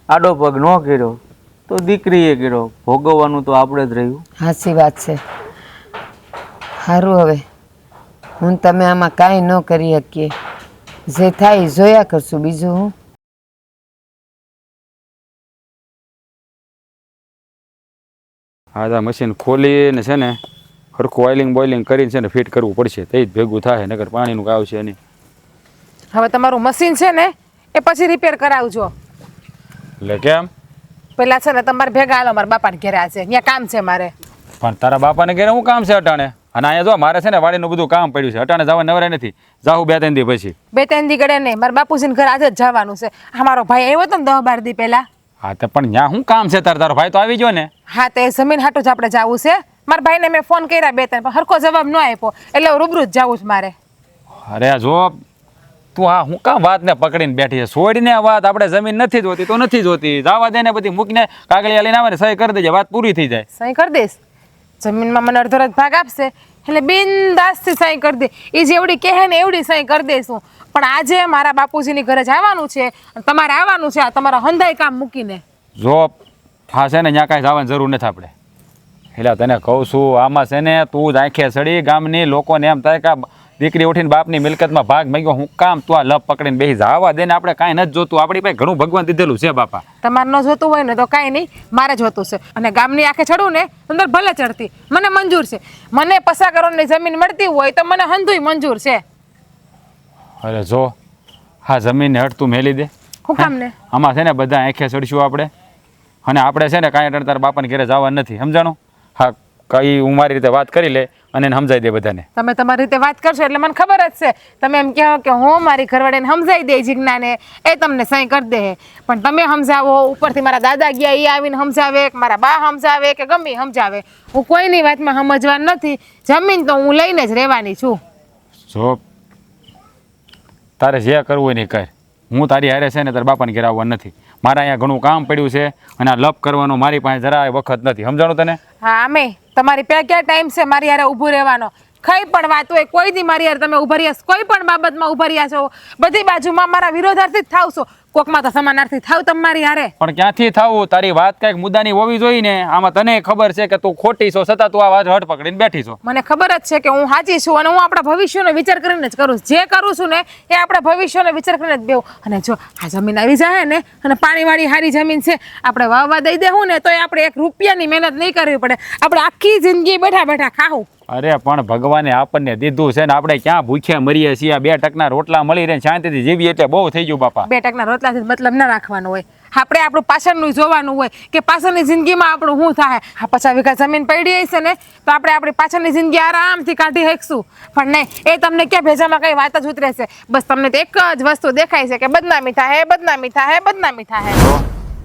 આડો પગ ન કર્યો તો દીકરીએ કર્યો, ભોગવવાનું તો આપણે જ રહ્યું. સાચી વાત છે. સારું, હવે હું તમે આમાં કાંઈ ન કરી શકીએ, જે થાય એ જોયા કરશું. બીજું હું હા, આ મશીન ખોલીને છે ને સરખું ઓઇલિંગ બોઇલિંગ કરીને છે ને ફિટ કરવું પડશે, તે જ ભેગું થાય, નકર પાણીનું કાવ છે નહીં. હવે તમારું મશીન છે ને એ પછી રિપેર કરાવજો. એટલે કેમ? પેલા છે ને તમારે ભેગા હાલો મારા બાપાને ઘેરે છે, ત્યાં કામ છે મારે. પણ તારા બાપાને ઘેરે શું કામ છે અટાણે? અને અહીંયા જો મારે છે ને વાડીનું બધું કામ પડ્યું છે, અટાણે જવા નવરાય નથી, જાઉં 2-3 દી પછી. 2-3 દી ગળે નહીં, મારા બાપુજીને ઘર આજે જ જવાનું છે. હા, મારો ભાઈ આવ્યો હતો ને 10-12 દી પહેલા. હા, તો પણ ત્યાં શું કામ છે તારો ભાઈ તો આવી ગયો ને? હા, તો એ જમીન હાટું જ આપણે જવું છે. મારા ભાઈને મેં ફોન કર્યા 2-3 પણ હરખો જવાબ ન આપ્યો, એટલે હું રૂબરૂ જ જવું છે મારે. અરે જો તું આ હું કામ વાતને પકડીને બેઠી છે? છોડીને આ વાત, આપણે જમીન નથી જોતી તો નથી જોતી, જવા દે ને, બધી મૂકીને કાગળિયા લઈને આવે ને સહી કરી દેજે, વાત પૂરી થઈ જાય. સહી કરી દઈશ. જમીનમાં મને અડધો જ ભાગ આપશે એટલે બિનદાસથી સહી કરી દે. એ જેવડી કહે ને એવડી સહી કરી દઈશું. પણ આજે મારા બાપુજીની ઘરે જવાનું છે, તમારે આવવાનું છે, આ તમારા હંધાઈ કામ મૂકીને. જો હા છે ને ત્યાં કાંઈ જવાની જરૂર નથી આપણે. એટલે તને કહું છું, આમાં છે ને તું જ આંખે સડી ગામની લોકોને એમ થાય કે દીકરી ઉઠીને બાપની મિલકતમાં ભાગ માંગ્યો, હું કામ તું આ લપ પકડીને બેસી જવા દે ને, આપણે કાંઈ નથી જોતું, આપણી પાસે ઘણું ભગવાન દીધેલું છે બાપા. તમારે ન જોતું હોય ને તો કાંઈ નહીં, મારે જોતું છે. અને ગામની આંખે ચડું ને અંદર ભલે ચડતી, મને મંજૂર છે. મને 50 કરોડની જમીન મળતી હોય તો મને હંધુય મંજૂર છે. અરે જો હા, જમીનને હટ તું મેલી દે. શું કામ ને? આમાં છે ને બધા આંખે ચડશું આપણે, અને આપણે છે ને કાંઈ અટણ તારા બાપાને ઘરે જવા નથી, સમજાણું? હા, કઈ હું મારી રીતે વાત કરી લે અને એને સમજાવી દે બધાને. તમે તમારી રીતે વાત કરશો એટલે મને ખબર જ છે. તમે એમ કહો કે હું મારી ઘરવાળીને સમજાવી દે જીજ્ઞાને, એ તમને સહી કરી દે. પણ તમે સમજાવો, ઉપરથી મારા દાદા ગયા એ આવીને સમજાવે, કે મારા બા સમજાવે, કે ગમે સમજાવે, હું કોઈની વાતમાં સમજવાનું નથી. જમીન તો હું લઈને જ રહેવાની છું. જો તારે જે કરવું હોય ને કર, હું તારી હારે છે ને તારા બાપાને ઘેર આવવાનું નથી. મારે અહીંયા ઘણું કામ પડ્યું છે અને આ લપ કરવાનો મારી પાસે જરાય વખત નથી, સમજાણું તને? હા, અમે તમારી પાસે ક્યાં ટાઈમ છે મારી હારે ઊભું રહેવાનો? કઈ પણ વાત હોય, કોઈ દી મારી હારે તમે ઊભા રહ્યા છો, કોઈ પણ બાબતમાં ઊભા રહ્યા છો, બધી બાજુમાં મારા વિરોધાર્થી જ થાવ છો, કોકમાં તો સમાનાર્થી થાવ તમારી હારે. પણ ક્યાંથી થવું? તારી વાત કંઈક મુદ્દાની હોવી જોઈએ ને. આમાં તને ખબર છે કે તું ખોટી છો, છતાં તું આ વાત હટ પકડીને બેઠી છો. મને ખબર જ છે કે હું સાચી છું અને હું આપણા ભવિષ્યનો વિચાર કરીને જ કરું છું. જે કરું છું ને એ આપણા ભવિષ્યનો વિચાર કરીને જ બેવું. અને જો આ જમીન આવી જાય ને અને પાણીવાળી સારી જમીન છે, આપણે વાવવા દઈ દેવું ને તો આપણે 1 રૂપિયાની મહેનત નહીં કરવી પડે, આપણે આખી જિંદગી બેઠા બેઠા ખાવું. અરે પણ ભગવાને આપણને દીધું છે ને, આપણે ક્યાં ભૂખ્યા મરીએ છીએ? 2 ટકના રોટલા મળી રહે શાંતિથી જીવીએ એટલે બહુ થઈ ગયું બાપા. 2 ટકના રોટલાથી મતલબ ના રાખવાનો હોય, આપણે આપણું પાછળનું જોવાનું હોય કે પાછળની જિંદગીમાં આપણું શું થાય. આ 50 વીઘા જમીન પડી હશે ને તો આપણે આપણી પાછળની જિંદગી આરામથી કાઢી શકશું. પણ નહીં, એ તમને ક્યાં ભેજામાં કઈ વાત જ ઉતરે છે. બસ તમને તો એક જ વસ્તુ દેખાય છે કે બદનામી થાય, બદનામી થાય, બદનામી થાય. તો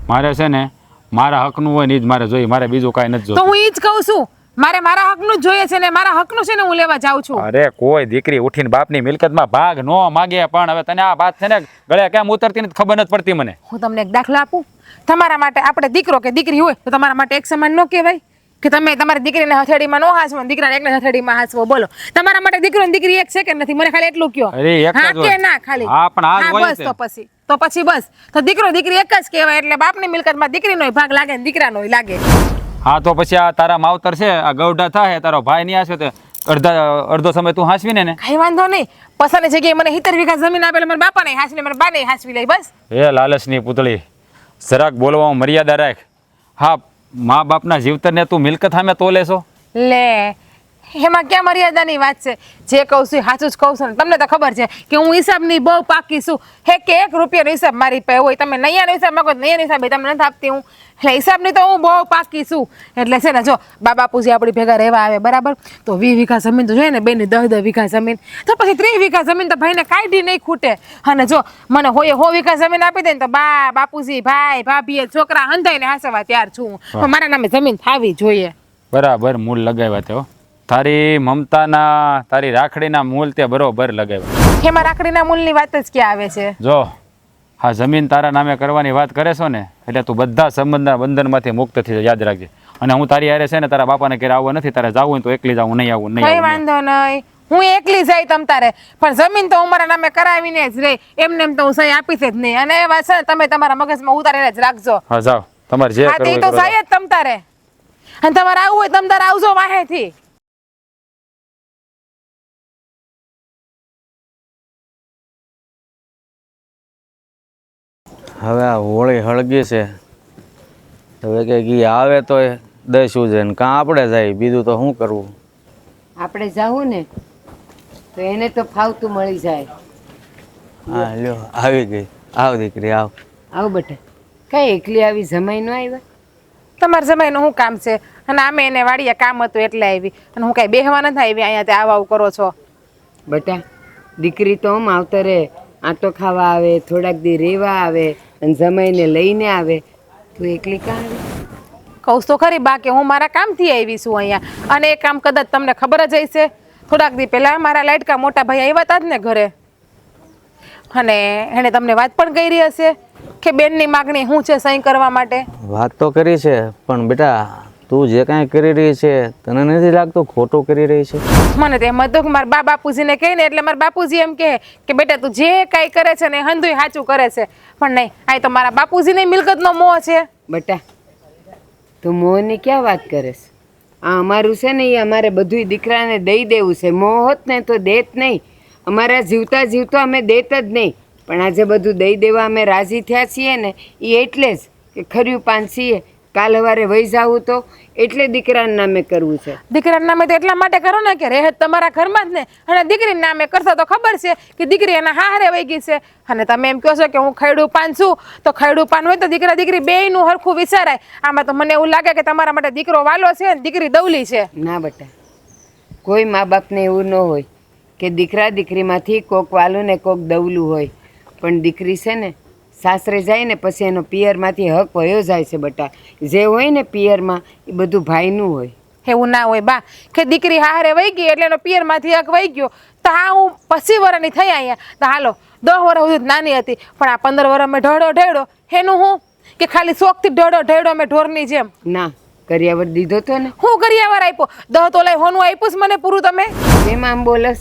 મારે છે ને મારા હકનું હોય ને જ મારે જોઈએ, મારે બીજું કાંઈ નથી તો જોતું. હું એ જ કહું છું, મારે મારા હકનું જ જોઈએ છે ને મારા હકનું છે ને હું લેવા જાઉં છું. અરે કોઈ દીકરી ઉઠીને બાપની મિલકતમાં ભાગ ન માગે, પણ હવે તને આ વાત છે ને ગળે કેમ ઉતરતી નથી ખબર નથી પડતી મને. હું તમને એક દાખલો આપું. તમારા માટે આપણે દીકરો કે દીકરી હોય તો તમારા માટે એક સમાન ન કહેવાય કે તમે તમારી દીકરીને હથેળીમાં ન હાંસવો, દીકરાને એકને હથેળીમાં હાંસવો? બોલો, તમારા માટે દીકરો ને દીકરી એક છે કે નથી? મને ખાલી એટલું કહો. અરે એક જ હા હોય. કે ના? ખાલી હા, પણ આ જ હા, હોય બસ. છે. તો પછી બસ, તો દીકરો દીકરી એક જ કહેવાય. એટલે બાપની મિલકતમાં દીકરીનો ભાગ લાગે ને દીકરાનો લાગે. હા, તો પછી આ તારા માવતર છે, આ ગૌઢા થાય, તારો ભાઈ નહીં હશે તો અડધો સમય તું હાંસવી ને. કઈ વાંધો નહીં, પસાની જગ્યાએ મને 70 વીઘા જમીન આપેલે મારા બાપા નહીં હાંસવી, મારા બા નહીં હાંસવી લઈ. બસ એ લાલચની પુતળી, જરાક બોલવામાં મર્યાદા રાખ. હા, મા બાપના જીવતરને તું મિલકત સામે તોલે છો? લે, એમાં ક્યાં મર્યાદાની વાત છે? જે કહું છું એ સાચું જ કહું છું ને. તમને તો ખબર છે કે હું હિસાબની બહુ પાકી છું. કે 1 રૂપિયાનો હિસાબ મારી પાસે હોય. તમે નૈયાનો હિસાબ માંગો તો નૈયાનો હિસાબ એ તમને નથી આપતી હું. એટલે હિસાબની તો હું બહુ પાકી છું. એટલે છે ને, જો બાપુજી આપણી ભેગા રહેવા આવે બરાબર, તો 20 વીઘા જમીન તો જોઈએ ને, બેની 10 વીઘા જમીન, તો પછી 30 વીઘા જમીન તો ભાઈને કાઢી નહીં ખૂટે. અને જો મને હોય 100 વીઘા જમીન આપી દે ને તો બાપુજી, ભાઈ, ભાભી, છોકરા હંધાઈને હાસવા તૈયાર છું. પણ મારા નામે જમીન થાવી જોઈએ. બરાબર મૂળ લગાવ્યા તે હો. તારી મમતાના, તારી રાખડીના મૂળ તે બરોબર લગાવ્યા. એમાં રાખડીના મૂળની વાત જ ક્યાં આવે છે? જો હા, જમીન તારા નામે કરવાની વાત કરે છો ને, એટલે તું બધા સંબંધના બંધનમાંથી મુક્ત થઈ યાદ રાખજે. અને હું તારી હારે છે ને, તારા બાપાને ઘરે આવવા નથી. તારે જવું હોય તો એકલી જાવું, નહીં આવું, નહીં કઈ આવું. વાંધો નહીં, હું એકલી જઈ તમ તારે, પણ જમીન તો હું મારા નામે કરાવીને જ રહી. એમને એમ તો હું સહી આપીશ જ નહીં. અને એ વાત છે ને, તમે તમારા મગજમાં ઉતારીને જ રાખજો. હા જાઓ, તમારે જે હા, કરવું તે એ તો કરો. જાય જ તમ તારે. અને તમારે આવવું હોય તમ તારે આવજો વાહેથી. હવે આ હોળી હળગી છે, હવે કંઈક ઈ આવે તો દઈશું છે ને કાં આપણે જાય, બીજું તો શું કરવું. આપણે જાવું ને તો એને તો ફાવતું મળી જાય. હા લ્યો, આવી ગઈ. આવ દીકરી આવ. આવ બેટા. કઈ એકલી આવી જમાઈ ન આવ્યા? તમારા જમાઈનું શું કામ છે? અને આમે એને વાડીએ કામ હતું એટલે આવી. અને હું કઈ બેહવા નથી આવી અહીંયા, તે આવું કરો છો. બેટા, દીકરી તો આમ આવતરે આટો ખાવા આવે, થોડાક દી રેવા આવે અને જમાઈને લઈને આવે. તું એકલી કાં આવી? કહું તો ખરી બા કે હું મારા કામથી આવી છું અહીંયા. અને એ કામ કદાચ તમને ખબર જ હશે, થોડાક દી પહેલા મારા લાડકા મોટા ભાઈ આવ્યા હતા જ ને ઘરે, અને એણે તમને વાત પણ કરી હશે કે બેનની માગણી શું છે સહી કરવા માટે. વાત તો કરી છે, પણ બેટા તું જે કાંઈ કરી રહી છે તને નથી લાગતું ખોટું કરી રહી છે? મને તો એમ હતું કે મારા બાપુજીને કહે ને, એટલે મારા બાપુજી એમ કહે કે બેટા તું જે કાંઈ કરે છે ને હંધુય સાચું કરે છે. પણ નહીં, આ તો મારા બાપુજીને મિલકતનો મોહ છે. બેટા, તું મોહની ક્યાં વાત કરેશ? આ અમારું છે ને, એ અમારે બધું દીકરાને દઈ દેવું છે. મોહ હોત ને તો દેત નહીં. અમારા જીવતા જીવતા અમે દેત જ નહીં. પણ આજે બધું દઈ દેવા અમે રાજી થયા છીએ ને, એ એટલે જ કે ખર્યું પાન છીએ. કાલ સવારે વહી જાવું તો એટલે દીકરાના નામે કરવું છે. દીકરાના નામે તો એટલા માટે કરો ને કે રહેત તમારા ઘરમાં જ ને, અને દીકરીના નામે કરશો તો ખબર છે કે દીકરી એના હારે વહી ગઈ છે. અને તમે એમ કહો છો કે હું ખૈડું પાન છું, તો ખૈડું પાન હોય તો દીકરા દીકરી બેયનું હરખું વિચારાય. આમાં તો મને એવું લાગે કે તમારા માટે દીકરો વાલો છે ને દીકરી દવલી છે. ના બેટા, કોઈ મા બાપને એવું ન હોય કે દીકરા દીકરીમાંથી કોક વાલું ને કોક દવલું હોય. પણ દીકરી છે ને, સાસરે જાય ને પછી એનો પિયરમાંથી હક વયો જાય છે બેટા. જે હોય ને પિયરમાં એ બધું ભાઈનું હોય. એવું ના હોય બા કે દીકરી હારે વહી ગઈ એટલે એનો પિયરમાંથી હક વહી ગયો. તો હા, હું 25 વર્ષની થઈ અહીંયા, તો હાલો 10 વર્ષ સુધી નાની હતી, પણ આ 15 વર્ષ મેં ઢોળો ઢેડો. એનું હું કે ખાલી શોખથી ઢોળો ઢેડો મેં ઢોરની જેમ? ના, કરિયાવર દીધો તો ને. હું કરિયાવર આપ્યો? 10 તોલા હોનું આપ્યું છે મને પૂરું. તમે કેમ આમ બોલસ?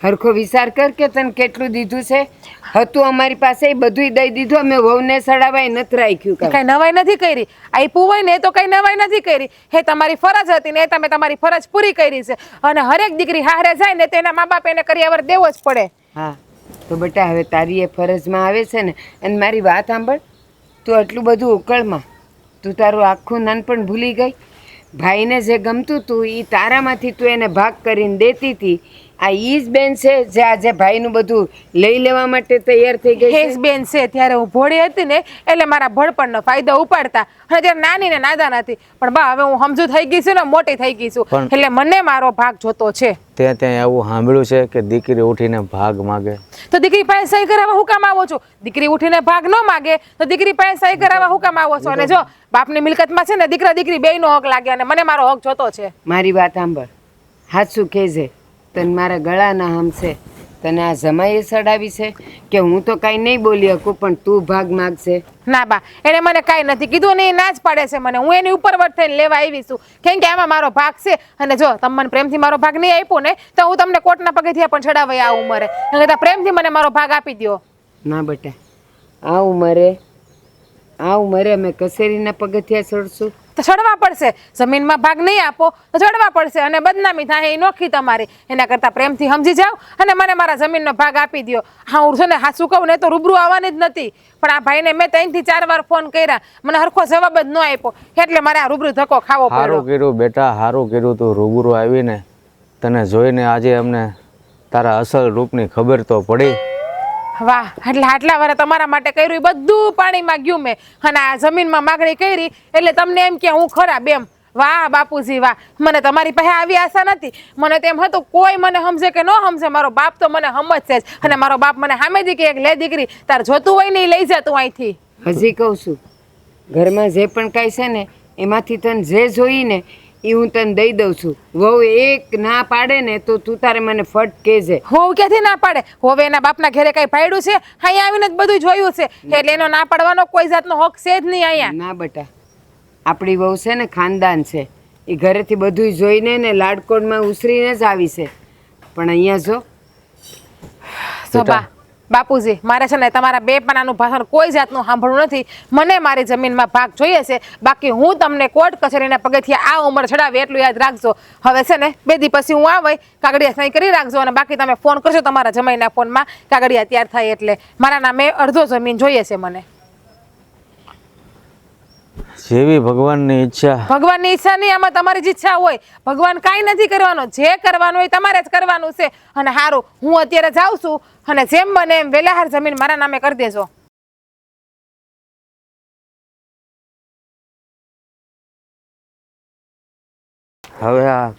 હરખો વિચાર કર કે તને કેટલું દીધું છે. હતું અમારી પાસે એ બધું દઈ દીધું. અમે વહુને સડાવાય નથી રાખ્યું કાંઈ. કઈ નવાઈ નથી કરી. આપ્યું હોય ને તો કઈ નવાઈ નથી કરી. હે તમારી ફરજ હતી ને તમે તમારી ફરજ પૂરી કરી છે. અને હરેક દીકરી હારે જાય ને તેના મા બાપ એને કરિયાવર દેવો જ પડે. હા, તો બેટા હવે તારી એ ફરજમાં આવે છે ને. અને મારી વાત સાંભળ, તું આટલું બધું ઉકળમાં તું તારું આખું નાનપણ ભૂલી ગઈ. ભાઈને જે ગમતું તું એ તારામાંથી તું એને ભાગ કરીને દેતી હતી. આ ઈ જ બેન છે જે આજે ભાઈનું બધું લઈ લેવા માટે તૈયાર થઈ ગઈ છે. હેસ બેન છે ત્યારે હું ભોળી હતી ને એટલે મારા ભણપણનો ફાયદો ઉપાડતા, અને ત્યારે નાની ને નાદાન હતી. પણ બા હવે હું સમજુ થઈ ગઈ છું ને, મોટી થઈ ગઈ છું, એટલે મને મારો ભાગ જોતો છે. ત્યાં એવું સાંભળ્યું છે કે દીકરી ઉઠીને ભાગ માગે, તો દીકરી પાસે સહી કરાવવા હું કામ આવો છો? દીકરી ઉઠીને ભાગ ન માગે તો દીકરી પાસે સહી કરાવવા હું કામ આવો છો? અને જો બાપની મિલકતમાં છે ને દીકરા દીકરી બેયનો હક લાગે, અને મને મારો હક જોતો છે. મારી વાત સાંભળ, હાચું કહેજે, તને મારા ગળાના હમ છે. તને આ જમાઈએ સડાવી છે કે હું તો કાંઈ નહીં બોલી શકું, પણ તું ભાગ માગશે? ના બા, એને મને કાંઈ નથી કીધું ને, એ ના જ પાડે છે મને. હું એની ઉપર વટ થઈને લેવા આવી છું, કેમ કે આમાં મારો ભાગ છે. અને જો તમે મને પ્રેમથી મારો ભાગ નહીં આપ્યો ને તો હું તમને કોર્ટના પગથિયા પણ ચડાવી આ ઉંમરે. એટલે પ્રેમથી મને મારો ભાગ આપી દો. ના બેટા, આ ઉંમરે અમે કસેરીના પગથિયા ચડશું તો ચડવા પડશે. જમીનમાં ભાગ નહીં આપો તો ચડવા પડશે, અને બદનામી થાય એ નોખી તમારી. એના કરતાં પ્રેમથી સમજી જાઓ અને મને મારા જમીનનો ભાગ આપી દો. હા, હું છે ને હાચું કહું ને તો રૂબરૂ આવવાની જ નથી, પણ આ ભાઈને મેં 3 થી 4 વાર ફોન કર્યા, મને હરખો જવાબ જ ન આપ્યો, એટલે મારે આ રૂબરૂ ધક્કો ખાવો પડ્યો. સારું કર્યું બેટા, સારું કર્યું તું રૂબરૂ આવીને. તને જોઈને આજે અમને તારા અસલ રૂપની ખબર તો પડી. વાહ, એટલે આટલા વારે તમારા માટે કર્યું એ બધું પાણીમાં ગયું મેં, અને આ જમીનમાં માગણી કરી એટલે તમને એમ કે હું ખરાબ એમ. વાહ બાપુજી વાહ, મને તમારી પાસે આવી આશા નથી. મને તેમ હતું કોઈ મને સમજે કે ન સમજે, મારો બાપ તો મને સમજશે જ. અને મારો બાપ મને સામેથી કે લે દીકરી તાર જોતું હોય ને ઈ લઈ જા તું અહીંથી. હજી કહું છું, ઘરમાં જે પણ કાંઈ છે ને એમાંથી તને જે જોઈ ને એ હું તને દઈ દઉં છું. વહુ એક ના પાડે ને તો તું તારે મને ફટ કહેજે. હોવ ક્યાંથી ના પાડે? હવે એના બાપના ઘરે કઈ પાડ્યું છે? અહીંયા આવીને જ બધું જોયું છે, એટલે એનો ના પાડવાનો કોઈ જાતનો હક છે જ નહીં અહીંયા. ના બેટા, આપણી વહુ છે ને ખાનદાન છે, એ ઘરેથી બધું જોઈને ને લાડકોડમાં ઉસરીને જ આવી છે. પણ અહીંયા જો સભા બાપુજી, મારે છે ને તમારા બે પાનાનું ભાષણ કોઈ જાતનું સાંભળવું નથી. મને મારી જમીનમાં ભાગ જોઈએ છે, બાકી હું તમને કોર્ટ કચેરીના પગેથી આ ઉંમર ચડાવી એટલું યાદ રાખજો. હવે છે ને 2 દી પછી હું આવે કાગડિયા સહી કરી રાખજો, અને બાકી તમે ફોન કરજો તમારા જમાઈના ફોનમાં કાગડિયા તૈયાર થાય એટલે. મારા નામે અડધો જમીન જોઈએ છે મને. જેવી ભગવાનની ઈચ્છા. ભગવાનની ઈચ્છા નહીં, આમાં તમારી જ ઈચ્છા હોય. ભગવાન કાંઈ નથી કરવાનો, જે કરવાનું હોય તમારે જ કરવાનું છે. અને સારું, હું અત્યારે જાઉં છું, અને જેમ બને એમ વેલાહાર જમીન મારા નામે કરી દેજો. હવે આ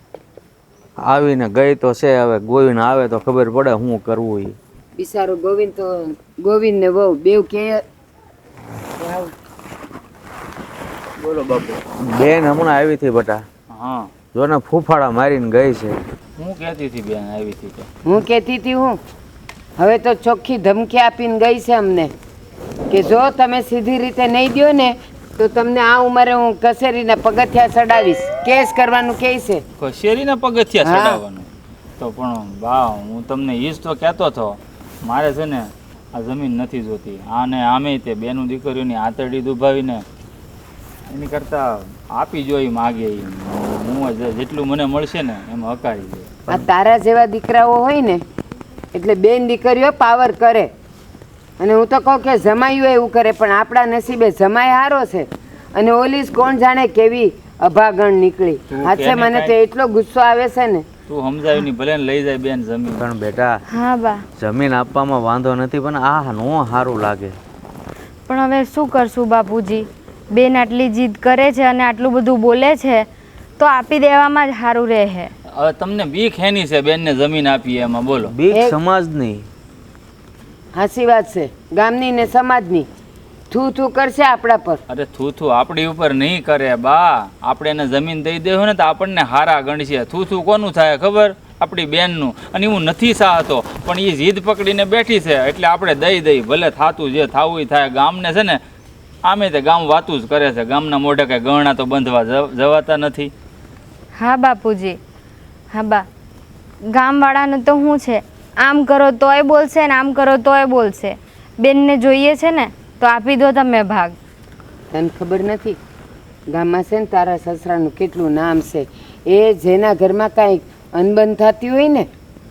આવીને ગઈ તો છે, હવે ગોવીને આવે તો ખબર પડે શું કરવું એ. બિચારો ગોવિંદ તો ગોવિંદ ને વહુ બેવ કે બોલો બાપુ. બેન હમણાં આવી હતી બટા, હા, જો ને ફૂફાડા મારીને ગઈ છે. હું કહેતી હતી બેન આવી હતી તો. હું કહેતી હતી હું હવે તો ચોખ્ખી ધમકી આપીને ગઈ છે અમને કે જો તમે સીધી રીતે નહીં દો ને તો તમને આ ઉંમરે હું કચેરીના પગથિયા ચડાવીશ. કેસ કરવાનું કહે છે. કચેરીના પગથિયા હા. ચડાવવાનું તો પણ બા હું તમને એ જ તો કહેતો હતો, મારે છે ને આ જમીન નથી જોતી. આને આમે તે બેનું દીકરીઓની આંતરડી દુભાવીને એની કરતાં આપી જોઈ માગે ઈ. હું જેટલું મને મળશે ને એમાં હકારી દે. આ તારા જેવા દીકરાઓ હોય ને એટલે બેન દીકરીઓ પાવર કરે. અને હું તો કહું કે જમાયું એવું કરે, પણ આપણા નસીબે જમાય હારો છે. અને ઓલીસ કોણ જાણે કેવી અભાગણ નીકળી. તું હાથે કેને મને તો કાંઈ- એટલો ગુસ્સો આવે છે ને. તું સમજાવીને ભલે ને લઈ જાય બેન જમીન. પણ બેટા, હા બા, જમીન આપવામાં વાંધો નથી, પણ આ નો સારું લાગે. પણ હવે શું કરશું બાપુજી? બેન આટલી જીદ કરે છે અને આટલું બધું બોલે છે તો આપી દેવામાં જ સારું રહે. હવે તમને બીક હેની છે બેનને જમીન આપીએ એમાં બોલો? બીક એક- સમાજની. હાચી વાત છે, ગામની ને સમાજની. થૂ થૂ કરશે આપણા પર. અરે થૂ આપણી ઉપર નહીં કરે બા. આપણે એને જમીન દઈ દેવું ને તો આપણને હારા ગણશે. થૂ કોનું થાય ખબર? આપણી બેનનું. અને હું નથી ચાહતો, પણ એ જીદ પકડીને બેઠી છે એટલે આપણે દઈ ભલે થાતું જે થાવું ઈ થાય. ગામને છે ને આમે તે ગામ વાતું જ કરે છે. ગામના મોઢે કઈ ગહણા તો બંધવા જવાતા નથી. હા બાપુજી, હા બા, ગામવાળાને તો શું છે, આમ કરો તોય બોલશે ને આમ કરો તોય બોલશે. બેનને જોઈએ છે ને તો આપી દો તમે ભાગ. તને ખબર નથી ગામમાં છે ને તારા સસરાનું કેટલું નામ છે. એ જેના ઘરમાં કાંઈક અનબન થતી હોય ને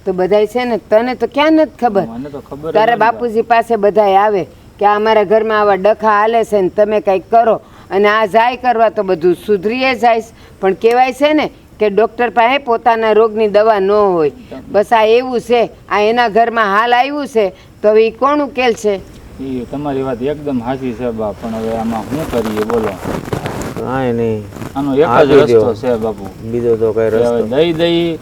તો બધાય છે ને, તને તો ક્યાં નથી ખબર. મને તો ખબર જ તારા નથી. બાપુજી પાસે બધાય આવે કે અમારા ઘરમાં આવા ડખા હાલે છે ને તમે કંઈક કરો. અને આ જાય કરવા તો બધું સુધરીએ જાય. પણ કહેવાય છે ને કે ડૉક્ટર પાસે પોતાના રોગની દવા ન હોય. બસ આ એવું છે. આ એના ઘરમાં હાલ આવ્યું છે તો હવે એ કોણ ઉકેલ છે? ઈ તમારી વાત એકદમ સાચી છે બા, પણ હવે આમાં શું કરીએ બોલો? કાંઈ નહીં, આનો એક જ આપી રસ્તો દ્યો. છે બાપુ, બીજો તો કઈ કે હવે રસ્તો. દઈ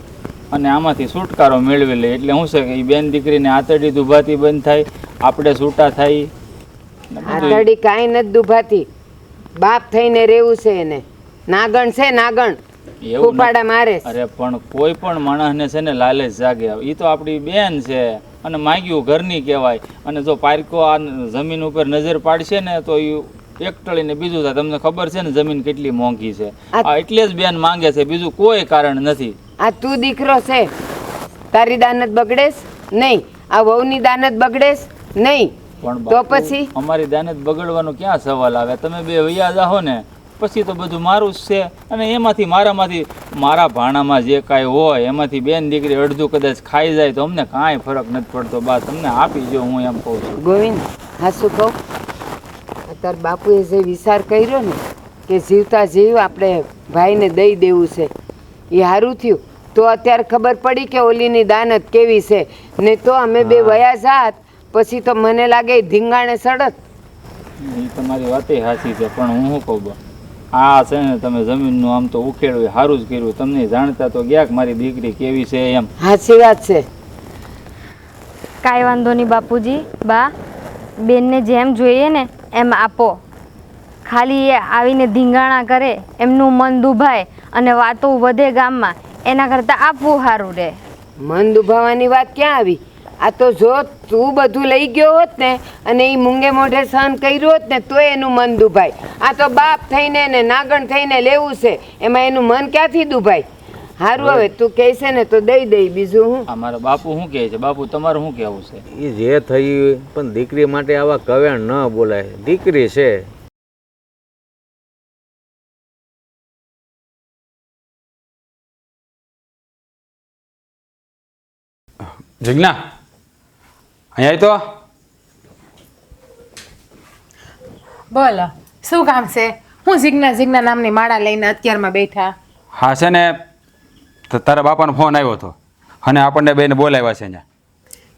અને આમાંથી છુટકારો મેળવી લે. એટલે શું છે કે ઈ બેન દીકરીને આતરડી દુભાતી બંધ થાય, આપણે છૂટા થાય ને બધું. આતરડી કાંઈ નથી દુભાતી. બાપ થઈને રહેવું છે એને. નાગણ છે નાગણ. એવું ફૂફાડા મારે છે. અરે પણ કોઈ પણ માણસને છે ને લાલચ જાગે. એ તો આપણી બેન છે અને માગ્યું ઘરની કહેવાય. અને જો પારકો આ જમીન ઉપર નજર પાડશે ને તો એ એક ટળીને બીજું થાય. તમને ખબર છે ને જમીન કેટલી મોંઘી છે. આ એટલે જ બેન માંગે છે, બીજું કોઈ કારણ નથી. આ તું દીકરો છે, તારી દાનત બગડેશ નહીં, આ વહુની દાનત બગડેશ નહીં. પણ તો બાપુ, પછી અમારી દાનત બગડવાનો ક્યાં સવાલ આવે? તમે બે વૈયા જાહો ને પછી તો બધું મારું જ છે. અને એમાંથી મારા ભાણામાં જે કાંઈ હોય એમાંથી બેન દીકરી અડધું કદાચ ખાઈ જાય તો અમને કાંઈ ફરક નથી પડતો. બા તમને આપી જો, હું એમ કહું છું. ગોવિંદ હાસું કહું, આ તાર બાપુએ જે વિચાર કર્યો ને કે જીવતા જીવ આપણે ભાઈને દઈ દેવું છે, એ સારું થયું. તો અત્યારે ખબર પડી કે ઓલીની દાનત કેવી છે. ને તો અમે બે વયા જાત પછી તો મને લાગે ઈ ધીંગાણે સડત. એ તમારી વાતે સાચી છે, પણ હું શું કહું બા, આ છે ને તમે જમીનનું આમ તો ઉખેડવું એ સારું જ કર્યું. તમને જાણતા તો ગયા કે મારી દીકરી કેવી છે એમ. સાચી વાત છે. કાંઈ વાંધો નહીં બાપુજી. બા, બેનને જેમ જોઈએ ને એમ આપો. ખાલી એ આવીને ધીંગાણા કરે, એમનું મન દુભાય અને વાતો વધે ગામમાં, એના કરતાં આપવું સારું રહે. મન દુભાવાની વાત ક્યાં આવી? આ તો જો તું બધું લઈ ગયો હોત ને અને એ મૂંગે મોઢે સહન કર્યું હોત ને તો એનું મન દુભાય. આ તો બાપ થઈને ને નાગણ થઈને લેવું છે, એમાં એનું મન ક્યાંથી દુભાય? સારું, હવે તું કહે છે ને તો દઈ દઈ, બીજું હું. આ મારા બાપુ શું કહે છે? બાપુ તમારું શું કહેવું છે? એ જે થયું પણ દીકરી માટે આવા કવેણ ન બોલાય. દીકરી છે. જિજ્ઞા, અહીંયા તો બોલો શું કામ છે? હું જીજ્ઞા નામની માળા લઈને અત્યારમાં બેઠા. હા છે ને, તો તારા બાપાનો ફોન આવ્યો હતો અને આપણને બેને બોલાવ્યા છે અહીંયા.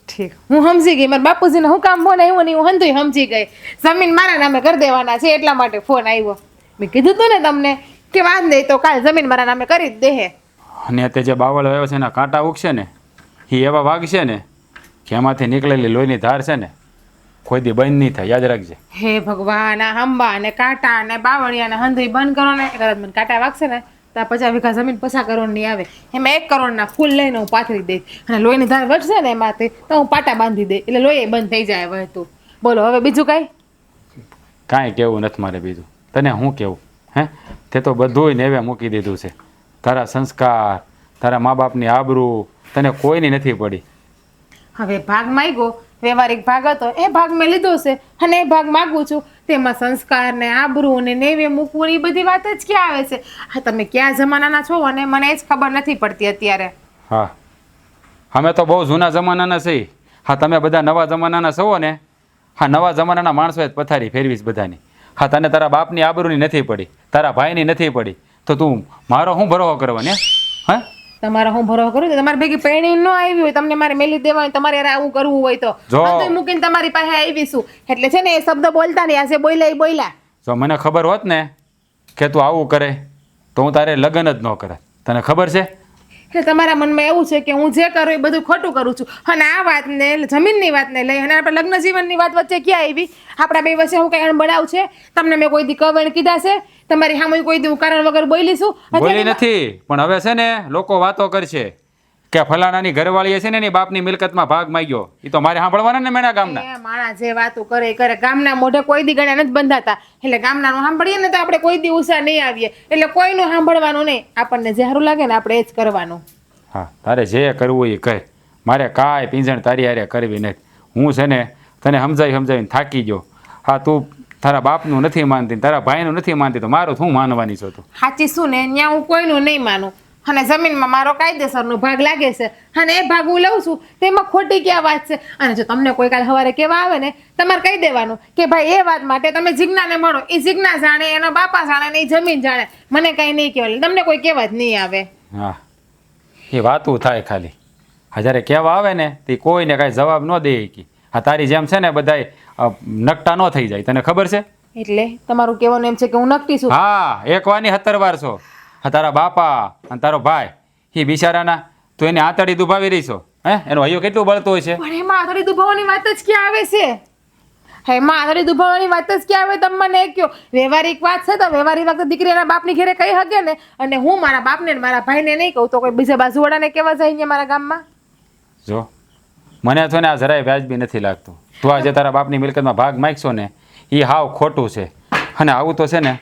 ઠીક, હું સમજી ગઈ. મારા બાપુજીને હું કામ ફોન આવ્યો ને હું હંધુય સમજી ગઈ. જમીન મારા નામે કરી દેવાના છે એટલા માટે ફોન આવ્યો. મેં કીધું તું ને તમને કે વાત નહીં તો કાલ જમીન મારા નામે કરી જ દે. અને તે જે બાવળ આવ્યો છે એના કાંટા ઉગશે ને એ એવા વાગશે ને કે એમાંથી નીકળેલી લોહીની ધાર છે ને કોઈ દી બંધ નહીં થાય, યાદ રાખજે. હે ભગવાન, આ હંબા ને કાંટા ને બાવળિયા ને હંધુય બંધ કરો ને. કદાચ મને કાંટા વાગશે ને તો આ 50 વીઘા જમીન 50 કરોડની આવે, એમાં 1 કરોડના ફૂલ લઈને હું પાથરી દઈશ અને લોહીની ધાર વધશે ને એમાંથી તો હું પાટા બાંધી દઈશ એટલે લોહી બંધ થઈ જાય વહેતું. બોલો હવે બીજું કાંઈ? કાંઈ કહેવું નથી મારે બીજું. તને શું કહેવું? હે, તે તો બધુંય નેવે મૂકી દીધું છે. તારા સંસ્કાર, તારા મા બાપની આબરૂ તને કોઈની નથી પડી. હવે ભાગ માંગ્યો, વ્યવહારિક ભાગ હતો એ ભાગ મેં લીધો છે અને એ ભાગ માગું છું. તેમાં સંસ્કાર ને આબરૂ ને નેવે મૂકવું એ બધી વાત જ ક્યાં આવે છે? હા, તમે ક્યાં જમાનાના છો અને મને એ જ ખબર નથી પડતી અત્યારે. હા, અમે તો બહુ જૂના જમાનાના છીએ. હા, તમે બધા નવા જમાનાના છો ને. હા, નવા જમાનાના માણસોએ જ પથારી ફેરવીશ બધાની. હા, તને તારા બાપની આબરૂની નથી પડી, તારા ભાઈની નથી પડી, તો તું મારો શું ભરોસો કરવાનો? હા, તમારા હું ભરોસો કરું તો તમારી ભેગી પેણી ન આવી હોય, તમને મારે મેલી દેવાની, તમારે યાર આવું કરવું હોય તો બધું મૂકીને તમારી પાસે આવીશું. એટલે છે ને એ શબ્દ બોલતા નહીં, આજે બોલ્યા એ બોલ્યા. જો મને ખબર હોત ને કે તું આવું કરે તો હું તારે લગ્ન જ ન કરે. તને ખબર છે? એટલે તમારા મનમાં એવું છે કે હું જે કરું એ બધું ખોટું કરું છું. અને આ વાતને જમીનની વાતને લઈ અને આપણે લગ્ન જીવનની વાત વચ્ચે ક્યાં આવી? આપણા બે વચ્ચે હું કઈ અણબડાવ છે? તમને મેં કોઈ દી કવેણ કીધા છે? તમારી સામે કોઈ દી કારણ વગર બોલીશું? બોલી નથી, પણ હવે છે ને લોકો વાતો કરશે કે ફલાણાની ઘરવાળીએ છે ને એની બાપની મિલકતમાં ભાગ માંગ્યો. એ તો મારે સાંભળવાના ને મેણા ગામના. એ માણા જે વાતો કરે કરે, ગામના મોઢે કોઈ દી ગણ્યા નથી બંધાતા. એટલે ગામનાનું સાંભળીએ ને તો આપણે કોઈ દી ઉષા નહીં આવીએ. એટલે કોઈનું સાંભળવાનું નહીં, આપણને જે સારું લાગે ને આપણે એ જ કરવાનું. હા, તારે જે કરવું એ કર. મારે કાંઈ પીંજણ તારી હારે કરવી નથી. હું છે ને તને સમજાવીને થાકી ગયો. હા, તું તારા બાપનું નથી માનતી, તારા ભાઈનું નથી માનતી, તો મારું શું માનવાની છો તું? સાચી શું ને, ત્યાં હું કોઈનું નહીં માનું. અને જમીનમાં મારો કાયદેસરનો ભાગ લાગે છે અને એ ભાગ હું લઉં છું, તેમાં ખોટી ક્યાં વાત છે? અને જો તમને કોઈ કાલ સવારે કહેવા આવે ને, તમારે કહી દેવાનું કે ભાઈ એ વાત માટે તમે જીજ્ઞાને મળો. એ જીજ્ઞા જાણે, એના બાપા જાણે ને એ જમીન જાણે, મને કાંઈ નહીં કહેવાય. તમને કોઈ કહેવા જ નહીં આવે. હા, એ વાતું થાય ખાલી. જ્યારે કહેવા આવે ને તે કોઈને કાંઈ જવાબ ન દે કે. હા, તારી જેમ છે ને બધાય નકટા ન થઈ જાય, તને ખબર છે? એટલે તમારું કહેવાનું એમ છે કે હું નકટી છું? હા, એક વાની 17 વાર છો. હા, તારા બાપા અને તારો ભાઈ એ બિચારાના તું એને આતડી દુભાવી રહી છો. હે, એનો હૈયો કેટલું બળતો હોય છે. પણ એમાં આતડી દુભાવવાની વાત જ ક્યાં આવે છે? એમાં આતડી દુભાવવાની વાત જ ક્યાં આવે? તમે મને કહો. વ્યવહારિક વાત છે તો વ્યવહારિક વાત દીકરી એના બાપની ઘરે કહી શકે ને. અને હું મારા બાપને ને મારા ભાઈને નહીં કહું તો કોઈ બીજા બાજુવાળાને કહેવા જાય ને મારા ગામમાં? જો મને તો ને આ જરાય વ્યાજબી નથી લાગતું. તું આજે તારા બાપની મિલકતમાં ભાગ માગશો ને એ હાવ ખોટું છે. અને આવું તો છે ને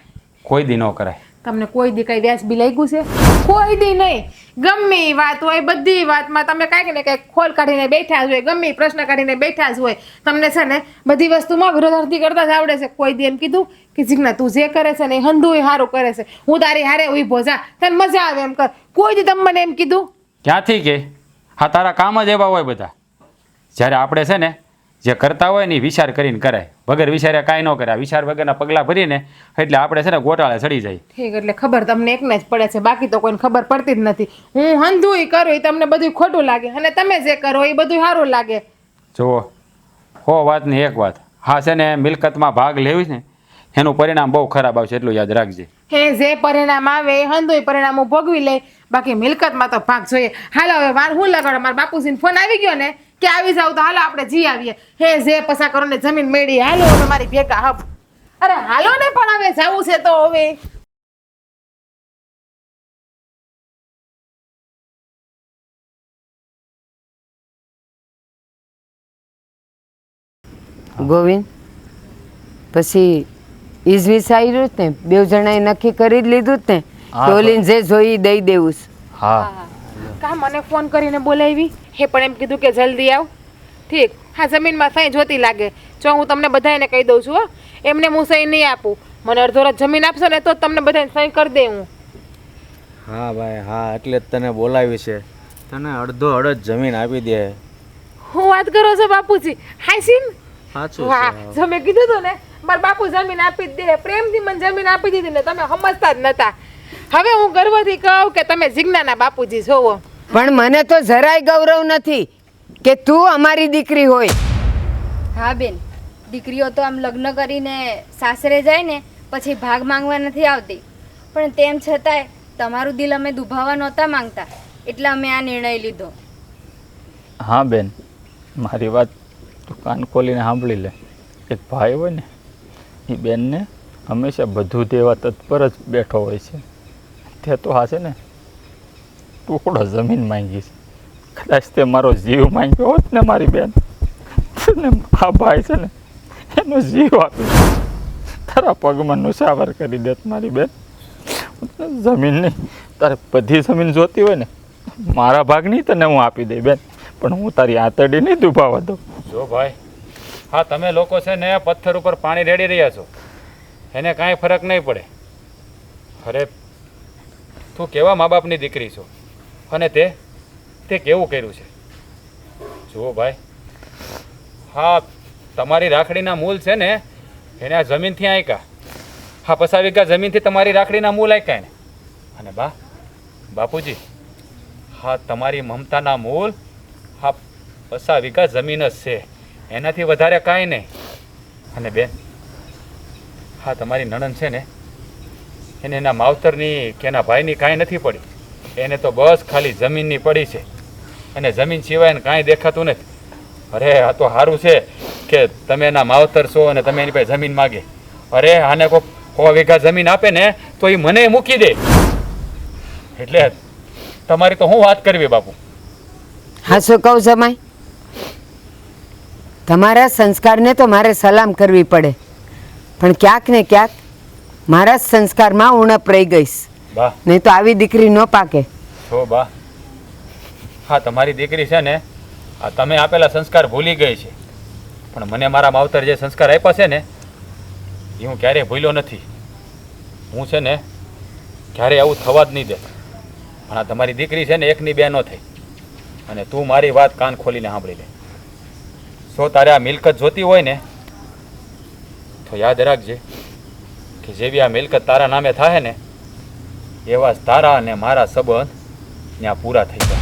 કોઈ દી ન કરાય. તમને કોઈ દી કઈ વ્યાજબી લાગ્યું છે? કોઈ દી નહીં. ગમે એ વાત હોય, બધી વાતમાં તમે કાંઈક ને કાંઈક ખોલ કાઢીને બેઠા જ હોય, ગમે એ પ્રશ્ન કાઢીને બેઠા જ હોય. તમને છે ને બધી વસ્તુમાં વિરોધાર્થી કરતા જ આવડે છે. કોઈ દી એમ કીધું કે જીજ્ઞા તું જે કરે છે ને એ હંધુય સારું કરે છે, હું તારી હારે ઊભો જા, તને મજા આવે એમ કર. કોઈ દી તમે મને એમ કીધું? ક્યાંથી કે? હા, તારા કામ જ એવા હોય બધા. જ્યારે આપણે છે ને જે કરતા હોય ને એ વિચાર કરીને કરાય, વગર વિચાર્યા કાંઈ ન કરે. વિચાર વગરના પગલાં ભરીને એટલે આપણે છે ને ગોટાળે ચડી જાય. ઠીક, એટલે ખબર તમને એકને જ પડે છે, બાકી તો કોઈને ખબર પડતી જ નથી. હું હંધુય કરું એ તમને બધું ખોટું લાગે, અને તમે જે કરો એ બધું સારું લાગે. જુઓ, હો વાતની એક વાત, હા છે ને મિલકતમાં ભાગ લેવી ને એનું પરિણામ બહુ ખરાબ આવશે, એટલું યાદ રાખજે. હે જે પરિણામ આવે એ હંધુય પરિણામ હું ભોગવી લે, બાકી મિલકતમાં તો ભાગ જોઈએ. હાલો હવે વાર હું લગાડો, મારા બાપુજીને ફોન આવી ગયો ને કે આવી જાવ તો હાલો આપણે જી આવીએ. હે જે પસા કરો ને જમીન મેળી, હાલો હવે મારી ભેગા હબ. અરે હાલો ને પણ હવે જવું છે તો હવે. ગોવિંદ, પછી ઈજ વિચાર્યું જ ને, બે જણાએ નક્કી કરી જ લીધું જ ને હા, કે ઓલીને જે જોઈ દઈ દેવું છે. હા કા મને ફોન કરીને બોલાવી, હે પણ એમ કીધું કે જલ્દી આવ. ઠીક, હા જમીનમાં સહી જોતી લાગે. જો હું તમને બધાને કહી દઉં છું હો, એમને હું સહી નહીં આપું. મને અડધો રાત જમીન આપશો ને તો જ તમને બધાને સહી કરી દે હું. હા ભાઈ હા, એટલે જ તને બોલાવી છે. તને અડધો અડધ જમીન આપી દે. હું વાત કરો છો બાપુજી? હાઈસીન સાચું વાહ, છે. જો મેં કીધું હતું ને મારા બાપુ જમીન આપી જ દે, પ્રેમથી મને જમીન આપી દીધી ને તમે સમજતા જ નતા. હવે હું ગર્વથી કહું કે તમે જીજ્ઞાના બાપુજી જોવો. પણ મને તો જરાય ગૌરવ નથી કે તું અમારી દીકરી હોય. હા બેન, દીકરીઓ તો આમ લગ્ન કરીને સાસરે જાય ને પછી ભાગ માંગવા નથી આવતી, પણ તેમ છતાંય તમારું દિલ અમે દુભાવવા નહોતા માંગતા, એટલે અમે આ નિર્ણય લીધો. હા બેન, મારી વાત તું કાન ખોલીને સાંભળી લે. એક ભાઈ હોય ને એ બેનને હંમેશા બધું દેવા તત્પર જ બેઠો હોય છે. તે તો હા છે ને ટુકડો જમીન માંગી છે. કદાચ તે મારો જીવ માંગ્યો હોત ને મારી બેન, ને આ ભાઈ છે ને એનો જીવ આપી તારા પગમાં નુસાવર કરી દેત મારી બેન. જમીન નહીં, તારે બધી જમીન જોતી હોય ને મારા ભાગની તને હું આપી દઈ બેન, પણ હું તારી આતરડી નહીં દુભાવવા દઉં. જો ભાઈ, હા તમે લોકો છે ને પથ્થર ઉપર પાણી રેડી રહ્યા છો, એને કાંઈ ફરક નહીં પડે. અરે તું કેવા મા બાપની દીકરી છો, અને તે કેવું કર્યું છે. જુઓ ભાઈ, હા તમારી રાખડીના મૂલ છે ને એને આ જમીનથી આંક્યા. હા 50 વીઘા જમીનથી તમારી રાખડીના મૂલ આંક્યા ને. અને બાપુજી, હા તમારી મમતાના મૂલ હા 50 વીઘા જમીન જ છે, એનાથી વધારે કાંઈ નહીં. અને બેન, હા તમારી નણંદ છે ને એને એના માવતરની કે એના ભાઈની કાંઈ નથી પડી, એને તો બસ ખાલી જમીનની પડી છે, અને જમીન સિવાય કાંઈ દેખાતું નથી. અરે આ તો સારું છે કે તમે એના માવતર છો અને તમે એની પાસે જમીન માગે. અરે આને કોઈ 100 વીઘા જમીન આપે ને તો એ મને મૂકી દે. એટલે તમારી તો હું વાત કરવી બાપુ. હા શું કહું જમાઈ, તમારા સંસ્કારને તો મારે સલામ કરવી પડે, પણ ક્યાંક ને ક્યાંક મારા જ સંસ્કારમાં ઉણપ રહી ગઈશ, બા નહીં તો આવી દીકરી ન પાકે. છો બા, હા તમારી દીકરી છે ને આ તમે આપેલા સંસ્કાર ભૂલી ગઈ છે, પણ મને મારા માવતર જે સંસ્કાર આપ્યા છે ને એ હું ક્યારેય ભૂલ્યો નથી. હું છે ને ક્યારેય આવું થવા જ નહીં દે. પણ આ તમારી દીકરી છે ને એકની બે ન થઈ, અને તું મારી વાત કાન ખોલીને સાંભળી લે. જો તારે આ મિલકત જોતી હોય ને તો યાદ રાખજે કે જેવી આ મિલકત તારા નામે થાય ને એવા જ તારા અને મારા સંબંધ ત્યાં પૂરા થઈ જાય.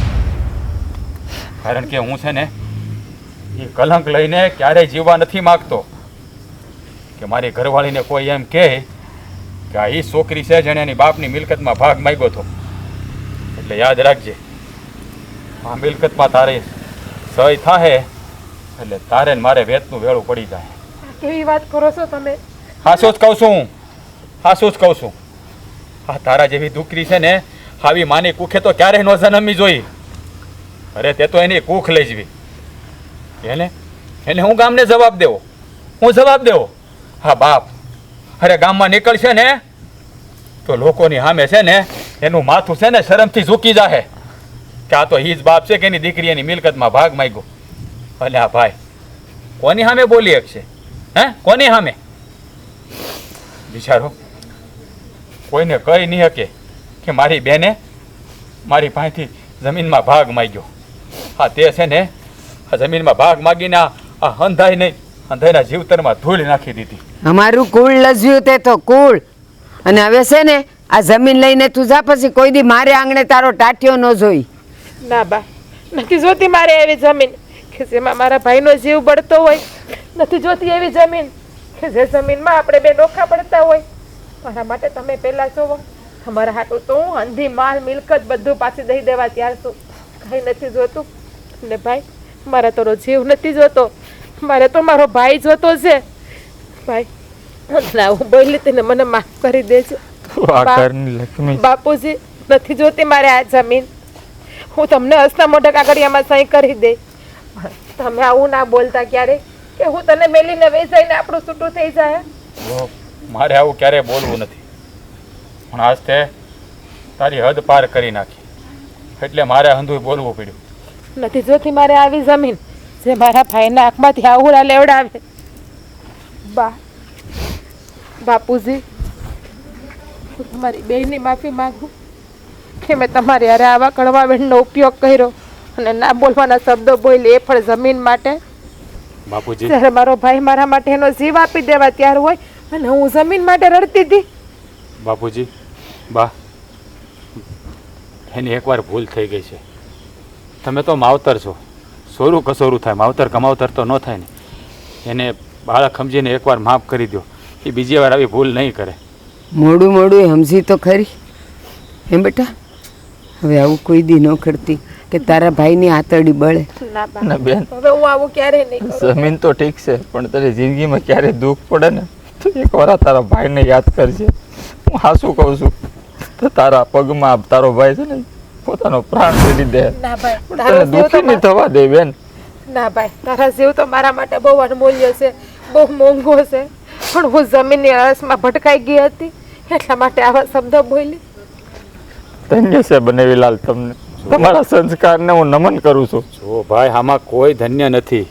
કારણ કે હું છે ને એ કલંક લઈને ક્યારેય જીવવા નથી માગતો કે મારી ઘરવાળીને કોઈ એમ કહે કે આ એ છોકરી છે જેણે એની બાપની મિલકતમાં ભાગ માંગ્યો હતો. એટલે યાદ રાખજે, આ મિલકતમાં તારે સહી થાય એટલે તારે ને મારે વેતનું વેળું પડી જાય. કેવી વાત કરો છો તમે? હાસું જ કહું છું હું, હાસું જ કહું છું. આ તારા જેવી દીકરી છે ને આવી માની કુખે તો ક્યારેય ન જન્મવી જોઈ. અરે તે તો એની કુખ લઈ જવી. એને હું ગામને જવાબ દેવો, હું જવાબ દેવો. હા બાપ, અરે ગામમાં નીકળશે ને તો લોકોની સામે છે ને એનું માથું છે ને શરમથી ઝૂકી જાહે કે આ તો ઈ જ બાપ છે કે એની દીકરી એની મિલકતમાં ભાગ માંગ્યો. અને આ ભાઈ કોની સામે બોલી શકશે? હે કોની સામે? બિચારો કોઈને કહી નહીં શકે કે મારી બેને મારી પાસેથી જમીનમાં ભાગ માંગ્યો. હા તે છે ને આ જમીનમાં ભાગ માગીને આ હંધાઈ નહીં, હંધાઈના જીવતરમાં ધૂળ નાખી દીધી. અમારું કુળ લજ્યું તે તો કુળ. અને હવે છે ને આ જમીન લઈને તું જા, પછી કોઈ દી મારે આંગણે તારો ટાટિયો ન જોઈ. ના બા, નથી જોતી મારે એવી જમીન કે જેમાં મારા ભાઈનો જીવ બળતો હોય. નથી જોતી એવી જમીન કે જે જમીનમાં આપણે બે ડોખા પડતા હોય. મારા માટે તમે પહેલા જોવો. તમારા હાટું તો હું અંધી માલ મિલકત બધું પાછી દઈ દેવા ત્યાર છું. કાંઈ નથી જોતું. ને ભાઈ, મારા તારો જીવ નથી જોતો, મારે તો મારો ભાઈ જોતો છે. ભાઈ, ના હું બોલી હતી ને મને માફ કરી દેજો. આ ઘરની લક્ષ્મી બાપુજી, નથી જોતી મારે આ જમીન. હું તમને હસતા મોઢા કાગળિયામાં સહી કરી દે. તમે આવું ના બોલતા ક્યારે કે હું તને મેલીને વેચાઈને આપણું છૂટું થઈ જાય. તો મારે આવું ક્યારેય બોલવું નથી, પણ આજ તે તારી હદ પાર કરી નાખી, એટલે મારે હંધુય બોલવું પડ્યું. નથી જોતી મારે આવી જમીન જે મારા ભાઈના આંખમાંથી આહુડા લેવડાવે. બા, બાપુજી, હું તમારી બેયની માફી માંગુ કે મેં તમારી હારે આવા કડવા વેણનો ઉપયોગ કર્યો અને ના બોલવાના શબ્દો બોલી, એ પણ જમીન માટે. બાપુજી, જ્યારે મારો ભાઈ મારા માટે એનો જીવ આપી દેવા તૈયાર હોય અને હું જમીન માટે રડતી હતી. બાપુજી, બા, એની એકવાર ભૂલ થઈ ગઈ છે. તમે તો માવતર છો, સોરું કસોરું થાય, માવતર કમાવતર તો ન થાય ને. એને બાળક સમજીને એકવાર માફ કરી દો, એ બીજી વાર આવી ભૂલ નહીં કરે. મોડું મોડું સમજી તો ખરી. એમ બેટા, હવે આવું કોઈ દી ન કરતી કે તારા ભાઈની આતરડી બળે. ના બા, ના બેન, હવે હું આવું ક્યારેય નહીં કરું. જમીન તો ઠીક છે, પણ તારી જિંદગીમાં ક્યારે દુઃખ પડે ને તો એકવાર તારા ભાઈને યાદ કરજે. હું હાસું કહું છું, તો તારા પગમાં તારો ભાઈ છે ને પોતાનો પ્રાણ છોડી દે. ના ભાઈ, તને તારો જીવ દુઃખી તો નહીં થવા દે બેન. ના ભાઈ, તારા જીવ તો મારા માટે બહુ અનમૂલ્ય છે, બહુ મોંઘો છે. પણ હું જમીનની અળસમાં ભટકાઈ ગઈ હતી, એટલા માટે આવા શબ્દો બોલી. ધન્ય છે બનેવીલાલ તમને. તમારા સંસ્કારને હું નમન કરું છું. જો ભાઈ, આમાં કોઈ ધન્ય નથી.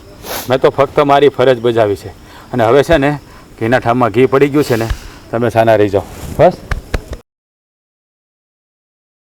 મેં તો ફક્ત મારી ફરજ બજાવી છે, અને હવે છે ને ઘીના ઠામમાં ઘી પડી ગયું છે ને, તમે સાના રહી જાઓ બસ.